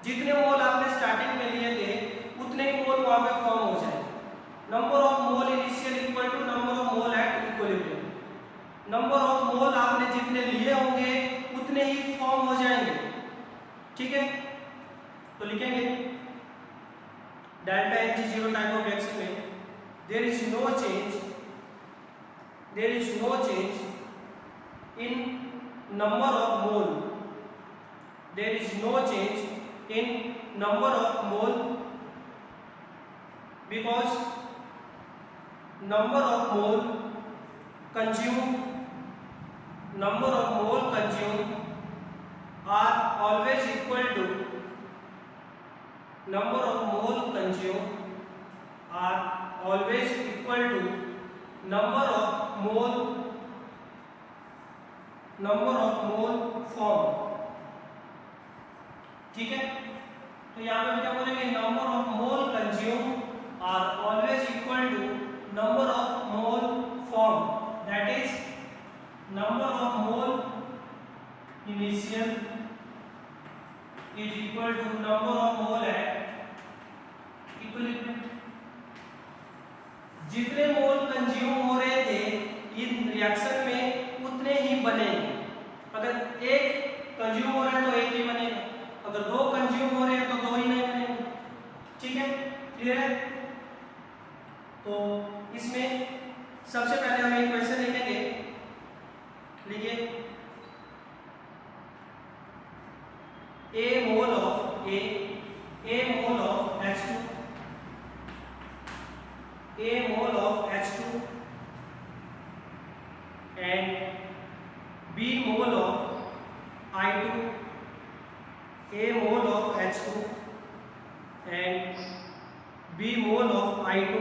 जितने मोल आपने स्टार्टिंग में लिए थे उतने ही मोल वहां पे फॉर्म हो जाए। Number of mole initial equal delta Hg zero type of reaction में there is no change in number of mole, there is no change in number of mole because number of mole consumed are always equal to number of mole consumed are always equal to number of mole formed। ठीक है, तो यहाँ पे क्या बोलेंगे, number of mole consume are always equal to number of mole form, that is number of mole initial is equal to number of mole at equilibrium. जितने mole consume हो रहे थे इन रिएक्शन में उतने ही बनेंगे। अगर एक कंज्यूम हो रहा है तो एक ही बनेगा, अगर दो कंज्यूम हो रहे हैं तो दो ही नहीं बनेंगे। ठीक है, क्लियर है? तो इसमें सबसे पहले हम एक क्वेश्चन लिखेंगे, लिखिए a mole of H2, a mole of H2 and b mole of I2, a mole of H2 and b mole of I2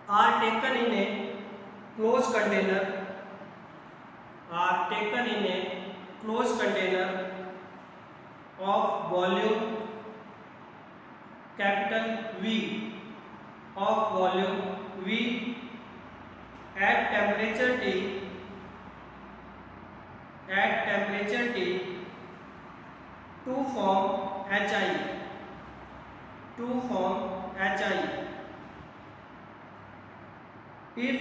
are taken in a closed container, of volume capital V, of volume V at temperature T to form HI, if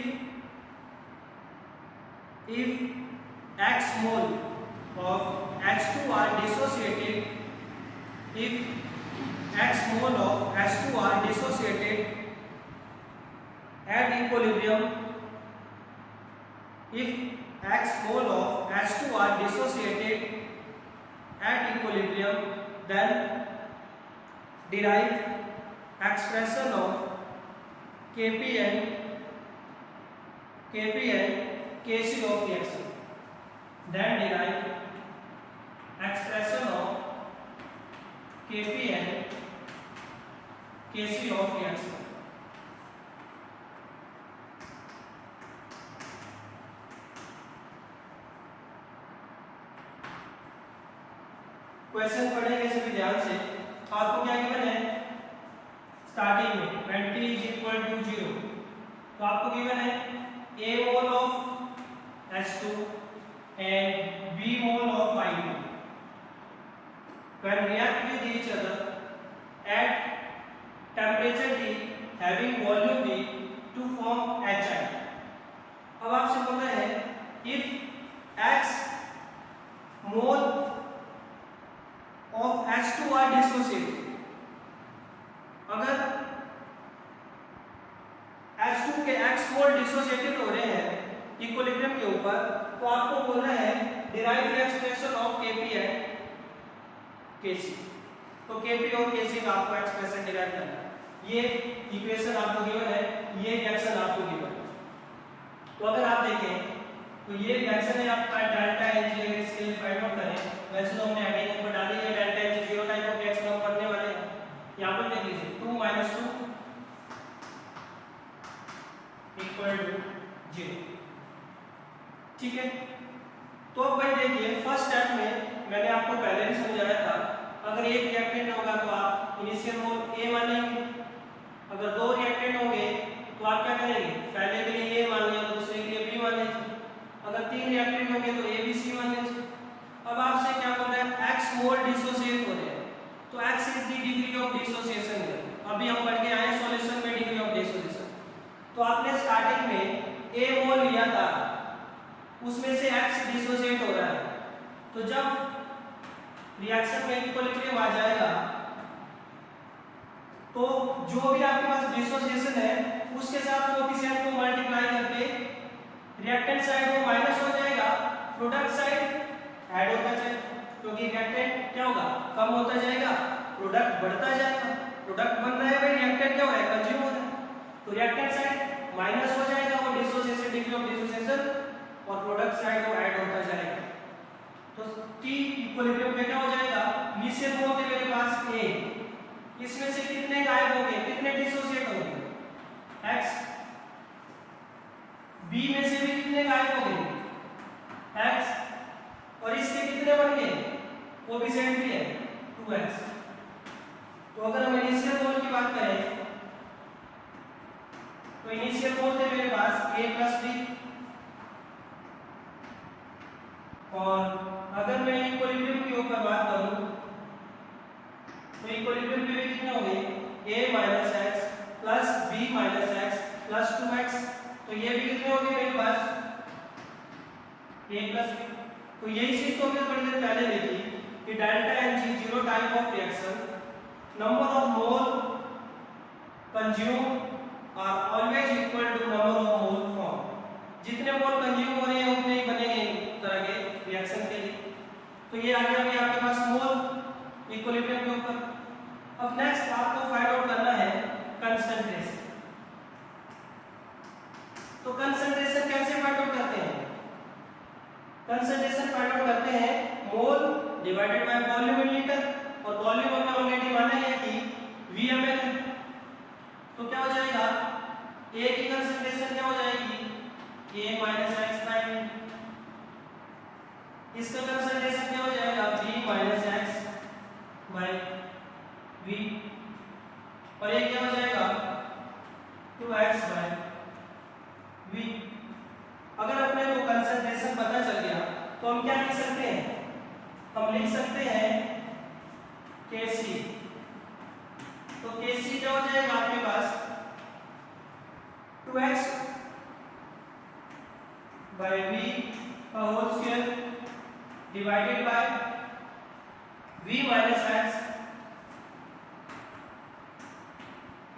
X mole of H2 are dissociated, if X mole of H2 are dissociated at equilibrium, if X mole of H2 are dissociated at equilibrium, then derive expression of Kp and Kc of reaction, then derive expression of Kp and Kc of reaction। Question पढ़ेंगे सभी ध्यान से। आपको क्या given है starting में when t is equal to 0, तो आपको गिवन है a mole of H2 and b mole of I2 when react with each other at temperature T having volume V to form HI। अब आपसे बोल रहे हैं if X mole of H2 are dissociated, अगर H2 के X मोल dissociated हो रहे हैं इक्विलिब्रियम के ऊपर, तो आपको बोल रहे हैं derive the expression of Kp and Kc। तो Kp और Kc का आपको एक्सप्रेशन डिराइव करना है। ये इक्वेशन आपको गिवन है, ये रिएक्शन आपको गिवन है। तो अगर आप देखें तो ये रिएक्शन है आपका डेल्टा Hg, अगर इसके लिए फाइंड आउट करें, वैसे तो हमने हेडिंग ऊपर डाली है delta Hg zero type of reaction हम करने वाले हैं। यहां पर देख लीजिए 2 - 2 इक्वल टू 0। ठीक है, तो अब भाई देखिए फर्स्ट स्टेप में मैंने आपको पहले भी समझाया था, अगर एक रिएक्टेंट होगा तो आप इनिशियल मोल A मानेंगे, अगर दो रिएक्टेंट होंगे तो आप क्या करेंगे, पहले के लिए A मान लिया, दूसरे के लिए B मान लीजिए, अगर तीन रिएक्टेंट होंगे तो A B C मान लीजिए। अब आपसे क्या बोल रहा है X मोल डिसोसिएट हो रहे हैं, तो X is the degree of dissociation. अभी हम पढ़ के आए सॉल्यूशन में डिग्री ऑफ डिसोसिएशन। तो आपने स्टार्टिंग में A मोल लिया था, उसमें से X डिसोसिएट हो रहा है, तो जब रिएक्शन में इक्विलिब्रियम आ जाएगा जो भी आपके पास डिसोसिएशन है उसके साथ कोएफिशिएंट को मल्टीप्लाई करके रिएक्टेंट साइड वो माइनस हो जाएगा, प्रोडक्ट साइड ऐड होता जाएगा, क्योंकि रिएक्टेंट क्या होगा, कम होता जाएगा, प्रोडक्ट बढ़ता जाएगा। प्रोडक्ट बन रहा है भाई, रिएक्टेंट क्या हो रहा है, कंज्यूम हो रहा है, तो रिएक्टेंट साइड माइनस हो जाएगा, वो डिसोसिएशन, डिग्री ऑफ डिसोसिएशन, और प्रोडक्ट साइड वो ऐड होता जाएगा। तो T इक्विलिब्रियम पे क्या हो जाएगा, इनिशियल मोल थे मेरे पास A, इसमें से कितने गायब हो गए, कितने डिसोसिएट हो गए, X, B में से भी कितने गायब हो गए, X, और इसके कितने बन गए, कोएफिशिएंट भी है 2x। तो अगर हम इनिशियल मोल की बात करें तो इनिशियल मोल थे मेरे पास A प्लस B, और अगर मैं इक्विलिब्रियम की ऊपर बात करूं तो इक्विलिब्रियम पे भी कितने हो गए, A minus x plus B minus x plus 2x, तो ये भी कितने हो गए मेरे पास A प्लस B। तो यही चीज तो हमने थोड़ी देर पहले देखी कि delta Ng zero type of reaction, number of mole consume are always equal to number of mole form, जितने मोल कंज्यूम हो रहे हैं उतने ही बनेंगे इस तरह के रिएक्शन के लिए। तो ये आ गया भाई आपके पास मोल इक्विलिब्रियम के ऊपर। अब नेक्स्ट आपको फाइंड आउट करना है कंसंट्रेशन। तो कंसंट्रेशन कैसे फाइंड आउट करते हैं, कंसंट्रेशन फाइंड आउट करते हैं मोल divided by volume in litre, और वॉल्यूम हमने ऑलरेडी माना है कि VmL है। तो क्या हो जाएगा, A की कंसंट्रेशन क्या हो जाएगी, A माइनस एक्स प्राइम, इसका कंसंट्रेशन क्या हो जाएगा, B minus x by V, और ये क्या हो जाएगा 2x बाय V। अगर अपने को कंसंट्रेशन पता चल गया तो हम क्या लिख सकते हैं, हम लिख सकते हैं Kc। तो Kc क्या हो जाएगा आपके पास 2x बाय V का whole square divided by V minus x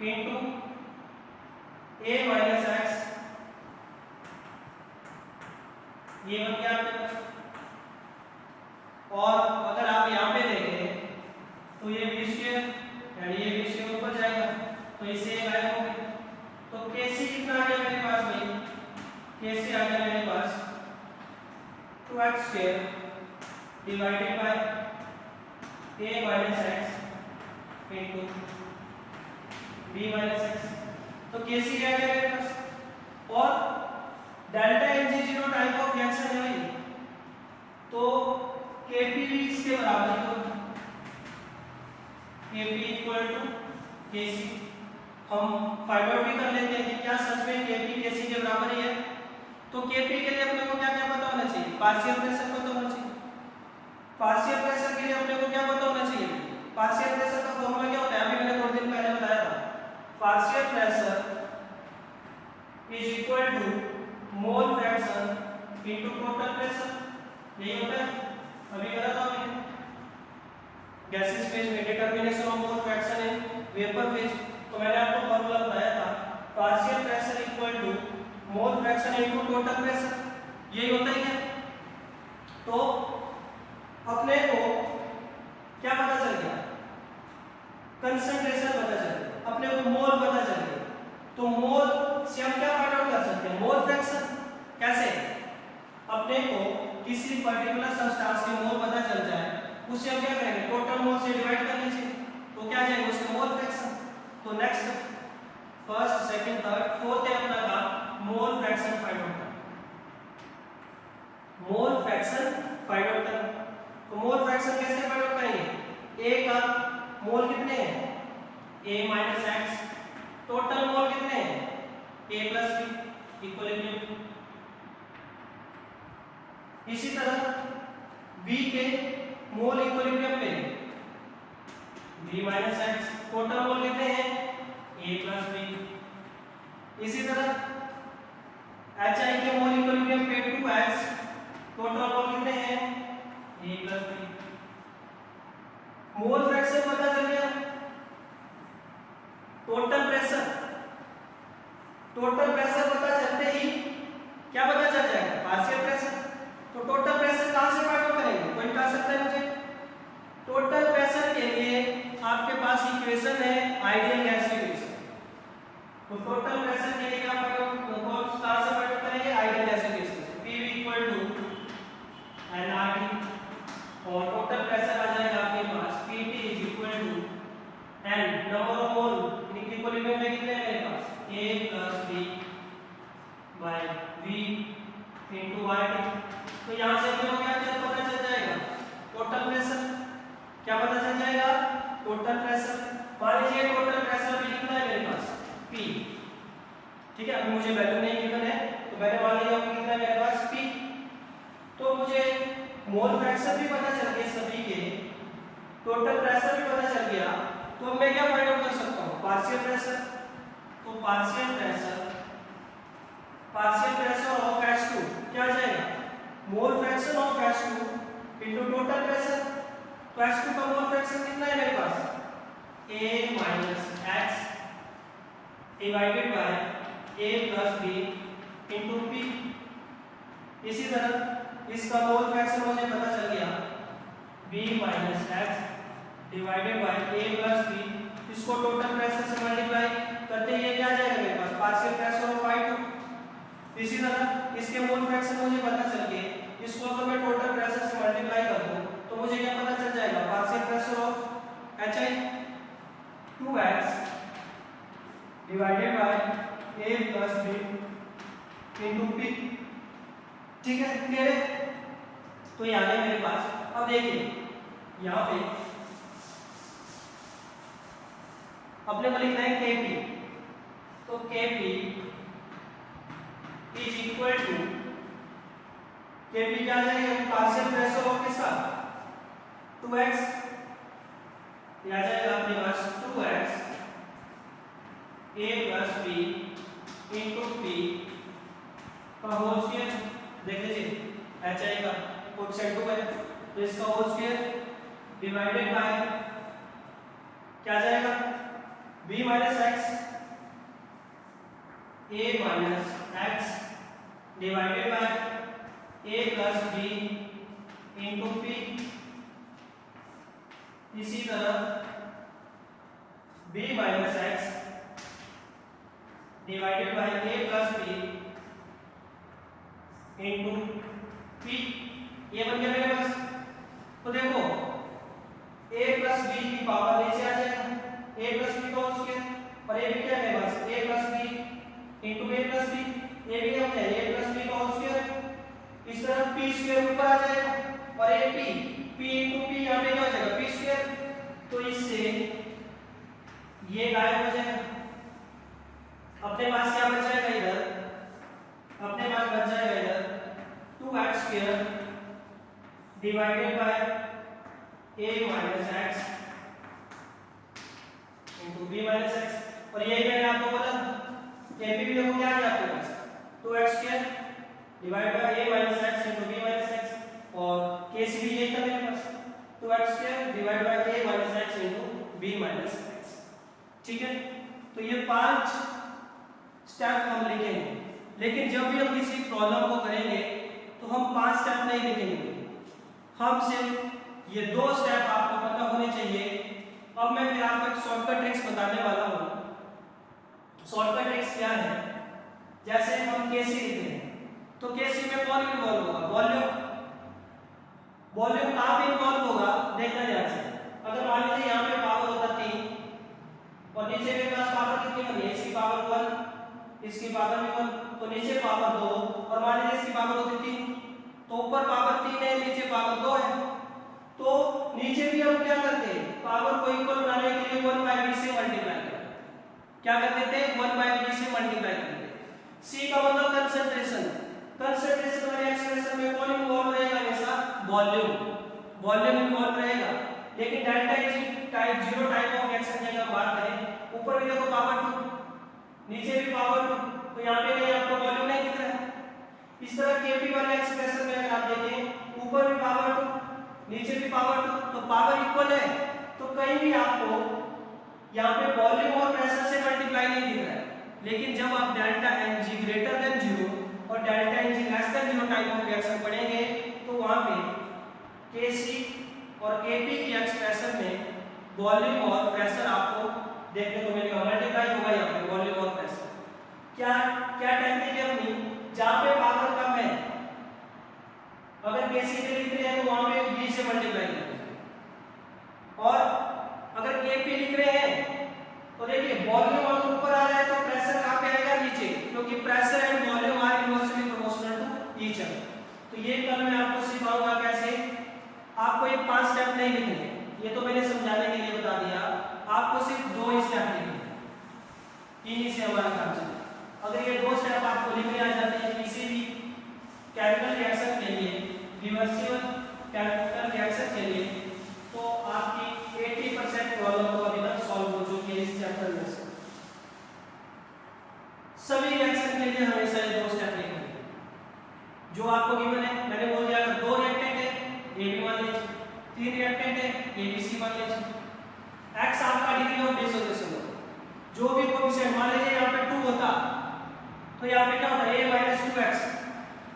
into A minus x, ये बन गया आपके पास। और अगर आप यहाँ पे देखें तो ये V स्क्वायर यानी ये V स्क्वायर ऊपर जाएगा, तो इससे ये गायब हो गया। तो Kc कितना आ गया मेरे पास भाई, Kc आ गया मेरे पास 2x square divided bye A minus x into B minus x. तो Kc क्या गया मेरे पास, और delta Ng zero type of reaction है भाई, तो Kp भी इसके बराबर ही होगा, Kp इक्वल टू Kc। हम फाइंड आउट भी कर लेते हैं कि क्या सच में Kp Kc के बराबर ही है। तो Kp के लिए अपने को क्या क्या पता होना चाहिए, पार्शियल प्रेशर पता होना चाहिए। पार्शियल प्रेशर के लिए अपने को क्या पता होना चाहिए, पार्शियल प्रेशर का फॉर्मूला क्या होता है, अभी मैंने थोड़े दिन पहले बताया था, partial pressure is equal to mole fraction into total pressure, यही होता है। अभी करा था हमने गैसेस फेज में determination of mole fraction in vapour phase, तो मैंने आपको फॉर्मूला बताया था partial pressure equal to mole fraction into total pressure, यही होता है क्या। तो अपने को क्या पता चल गया, कंसंट्रेशन पता चल गया, अपने को मोल पता चल गया। तो मोल से हम क्या फाइंड आउट कर सकते हैं, मोल फ्रैक्शन। कैसे, अपने को किसी पर्टिकुलर सब्सटेंस के मोल पता चल जाए, उससे हम क्या करेंगे, टोटल मोल से डिवाइड कर लीजिए, तो क्या जाएगा उसका मोल फ्रैक्शन। तो next first second third fourth है अपना काम मोल फ्रैक्शन फाइंड आउट करना, मोल फ्रैक्शन फाइंड आउट करना। तो मोल फ्रैक्शन कैसे फाइंड आउट करेंगे, A का मोल कितने हैं, A minus x, total mole कितने हैं, A प्लस B, इक्विलिब्रियम। इसी तरह B के मोल इक्विलिब्रियम पे B minus x, total mole कितने हैं, A प्लस B। इसी तरह HI के मोल इक्विलिब्रियम पे 2x, टोटल मोल कितने हैं, A plus B। Mole fraction पता चल गया, टोटल टोटल प्रेशर पता चलते ही क्या पता चल जाएगा, पार्शियल प्रेशर। तो टोटल प्रेशर कहां से फाइंड आउट करेंगे, कोई बता सकता है मुझे? टोटल प्रेशर के लिए आपके पास इक्वेशन है आइडियल गैस इक्वेशन। तो टोटल प्रेशर के लिए क्या फाइंड आउट, कहां से फाइंड आउट करेंगे, आइडियल गैस इक्वेशन से। PV इक्वल टू nRT और टोटल प्रेशर आ जाएगा आपके पास PT is equal to n number of mole, equilibrium में कितने हैं मेरे पास, A plus B by V into RT। तो यहां से हमें क्या पता चल जाएगा, टोटल प्रेशर। क्या पता चल जाएगा, टोटल प्रेशर। मान लीजिए टोटल प्रेशर भी कितना है मेरे पास, P। ठीक है, अभी मुझे वैल्यू नहीं गिवन है तो मैंने मान लिया कि कितना है मेरे पास P। तो मुझे मोल फ्रैक्शन भी पता चल गया सभी के, टोटल प्रेशर भी पता चल गया। तो मैं क्या फाइंड आउट कर सकता हूँ, पार्शियल प्रेशर। तो पार्शियल प्रेशर ऑफ H2 क्या आ जाएगा, mole fraction of H2 into total pressure. तो H2 का मोल फ्रैक्शन कितना है मेरे पास, A minus X divided by A plus B into P। इसी तरह इसका मोल फ्रैक्शन मुझे पता चल गया B minus X divided by A plus B। इसको टोटल प्रेशर से मल्टीप्लाई करते ही ये क्या आ जाएगा मेरे पास, पार्शियल प्रेशर ऑफ I2। इसी तरह इसके मोल फ्रैक्शन मुझे पता चल गए, इसको अगर मैं टोटल प्रेशर से मल्टीप्लाई कर दूं तो मुझे क्या पता चल जाएगा, partial pressure of HI 2x divided by A plus B into P। ठीक है, क्लियर है? तो ये आ गया मेरे पास। अब देखिए यहाँ पे अपने को लिखना है Kp। तो Kp is equal to, Kp क्या आ जाएगा, पार्शियल प्रेशर ऑफ किसका, 2x। ये आ जाएगा अपने पास 2x A plus B into P का होल स्क्वायर। देख लीजिए HI का कोएफिशिएंट 2 है तो इसका होल स्क्वायर डिवाइडेड बाय क्या आ जाएगा, B minus X A minus X divided by A plus B into P। इसी तरह B minus X divided by A plus B into P। ये बन गया मेरे पास। तो देखो A प्लस B की पावर नीचे आ जाएगा, A प्लस B का होल स्क्वायर, और ये भी क्या है मेरे पास, A plus B into A plus B। ये भी क्या है, A प्लस B का होल स्क्वायर। इस तरह P स्क्वायर ऊपर आ जाएगा और ये P इनटू P यहाँ पे क्या हो जाएगा, P स्क्वायर। तो इससे ये गायब हो जाएगा। अपने पास क्या बच जाएगा इधर, अपने पास बच जाएगा इधर 2x square divided bye A minus X into B minus X। और यही मैंने आपको बोला Kp भी देखो क्या आ गया आपके पास, 2x square divide by A minus X into B minus X। और Kc भी यही था मेरे पास, 2x square divide by A minus X into B minus X। ठीक है, तो ये 5 स्टेप हम लिखेंगे। लेकिन जब भी हम किसी प्रॉब्लम को करेंगे तो हम 5 स्टेप नहीं लिखेंगे, हम सिर्फ ये 2 स्टेप आपको पता होने चाहिए। अब मैं फिर आपको एक शॉर्टकट ट्रिक्स बताने वाला हूँ। शॉर्टकट ट्रिक्स क्या है, जैसे हम केसी लिखते हैं तो केसी में कौन इन्वॉल्व होगा, वॉल्यूम। वॉल्यूम कहाँ पे इन्वॉल्व होगा, देखना ध्यान से। अगर मान लीजिए यहाँ पे पावर होता 3 और नीचे मेरे पास पावर कितनी होगी, इसकी पावर 1 इसकी पावर भी 1, तो नीचे पावर 2 और मान लीजिए इसकी पावर होती 3, तो ऊपर पावर 3 है नीचे पावर 2 है। तो नीचे भी हम क्या करते हैं, पावर को इक्वल बनाने के लिए 1/b से मल्टीप्लाई करते हैं। क्या कर देते हैं, 1/b से मल्टीप्लाई कर देते हैं। c का मतलब कंसंट्रेशन। कंसंट्रेशन वाले एक्सप्रेशन में कौन इन्वॉल्व रहेगा, हमेशा वॉल्यूम। वॉल्यूम इन्वॉल्व रहेगा। लेकिन delta type 0 type of reaction की अगर बात करें, ऊपर भी देखो पावर 2 नीचे भी पावर 2, तो यहाँ पे कहीं आपको वॉल्यूम नहीं दिख रहा है। इस तरह Kp वाले एक्सप्रेशन में अगर आप देखें, ऊपर भी पावर 2 नीचे भी पावर 2, तो पावर इक्वल है, तो कहीं भी आपको यहाँ पे वॉल्यूम और प्रेशर से मल्टीप्लाई नहीं दिख रहा है। लेकिन जब आप delta N G greater than 0 और delta N G less than 0 type of reaction पढ़ेंगे तो वहां पे Kc और Kp की एक्सप्रेशन में वॉल्यूम और प्रेशर आपको देखने को मिलेगा, मल्टीप्लाई होगा यहाँ पे वॉल्यूम और प्रेशर। क्या क्या टेक्निक है अपनी, जहां पे पावर कम है अगर Kc पे लिख रहे हैं तो वहां पे V से मल्टीप्लाई करते हैं, और अगर Kp लिख रहे हैं तो देखिए वॉल्यूम अगर ऊपर आ रहा है तो प्रेशर कहां पे आएगा, नीचे, क्योंकि pressure and volume are inversely proportional to each other. तो ये कल मैं आपको सिखाऊंगा कैसे। आपको ये 5 स्टेप नहीं लिखने हैं, ये तो मैंने समझाने के लिए बता दिया, आपको सिर्फ 2 ही स्टेप लिखने हैं, इन्हीं से हमारा काम चलेगा। अगर ये 2 स्टेप आपको लिखने आ जाते हैं किसी भी केमिकल रिएक्शन के लिए, रिवर्सिबल केमिकल रिएक्शन के लिए, तो आपकी 80% प्रॉब्लम तो अभी तक सॉल्व हो चुकी है इस चैप्टर में से। सभी रिएक्शन के लिए हमेशा ये 2 स्टेप लिखने हैं जो आपको गिवन है। मैंने बोल दिया अगर 2 रिएक्टेंट है ए बी मान लीजिए, 3 रिएक्टेंट है ए बी सी मान लीजिए, x आपका डिग्री ऑफ डिसोसिएशन हो, जो भी कोएफिशिएंट मान लीजिए यहाँ पे 2 होता तो यहाँ पे क्या होता a - 2x,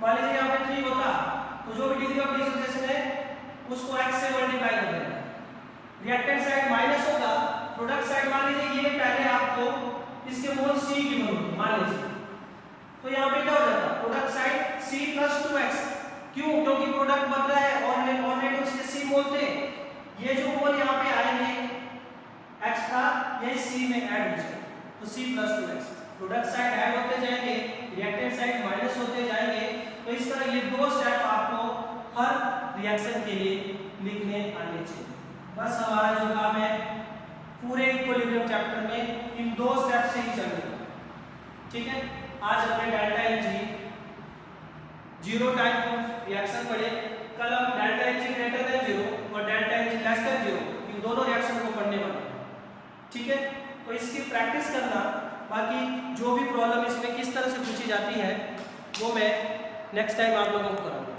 मान लीजिए यहाँ पे 3 होता तो जो भी डिग्री ऑफ डिसोसिएशन है उसको x से मल्टीप्लाई कर देना। रिएक्टेंट साइड माइनस होगा, प्रोडक्ट साइड मान लीजिए ये पहले आपको इसके मोल c गिवन होगी मान लीजिए, तो यहाँ पे क्या हो जाता प्रोडक्ट साइड c + 2x, क्यों, क्योंकि प्रोडक्ट बन रहा है और ऑलरेडी उसके c मोल थे, ये जो मोल यहाँ पे आएंगे एक्स्ट्रा ये c में ऐड हो जाएगा, तो c + 2x, product side add होते जाएंगे, रिएक्टेंट साइड माइनस होते जाएंगे। तो इस तरह ये 2 स्टेप आपको हर रिएक्शन के लिए लिखने आने चाहिए। बस हमारा जो काम है पूरे इक्विलिब्रियम चैप्टर में इन 2 स्टेप से ही चलेगा, ठीक है। आज हमने delta N G 0 type of reaction पढ़े, कल हम delta N G greater than 0 और delta N G less than 0 इन दोनों रिएक्शन को पढ़ने वाले हैं, ठीक है। तो इसकी प्रैक्टिस करना, बाकी जो भी प्रॉब्लम इसमें किस तरह से पूछी जाती है वो मैं नेक्स्ट टाइम आप लोगों को कराऊंगा।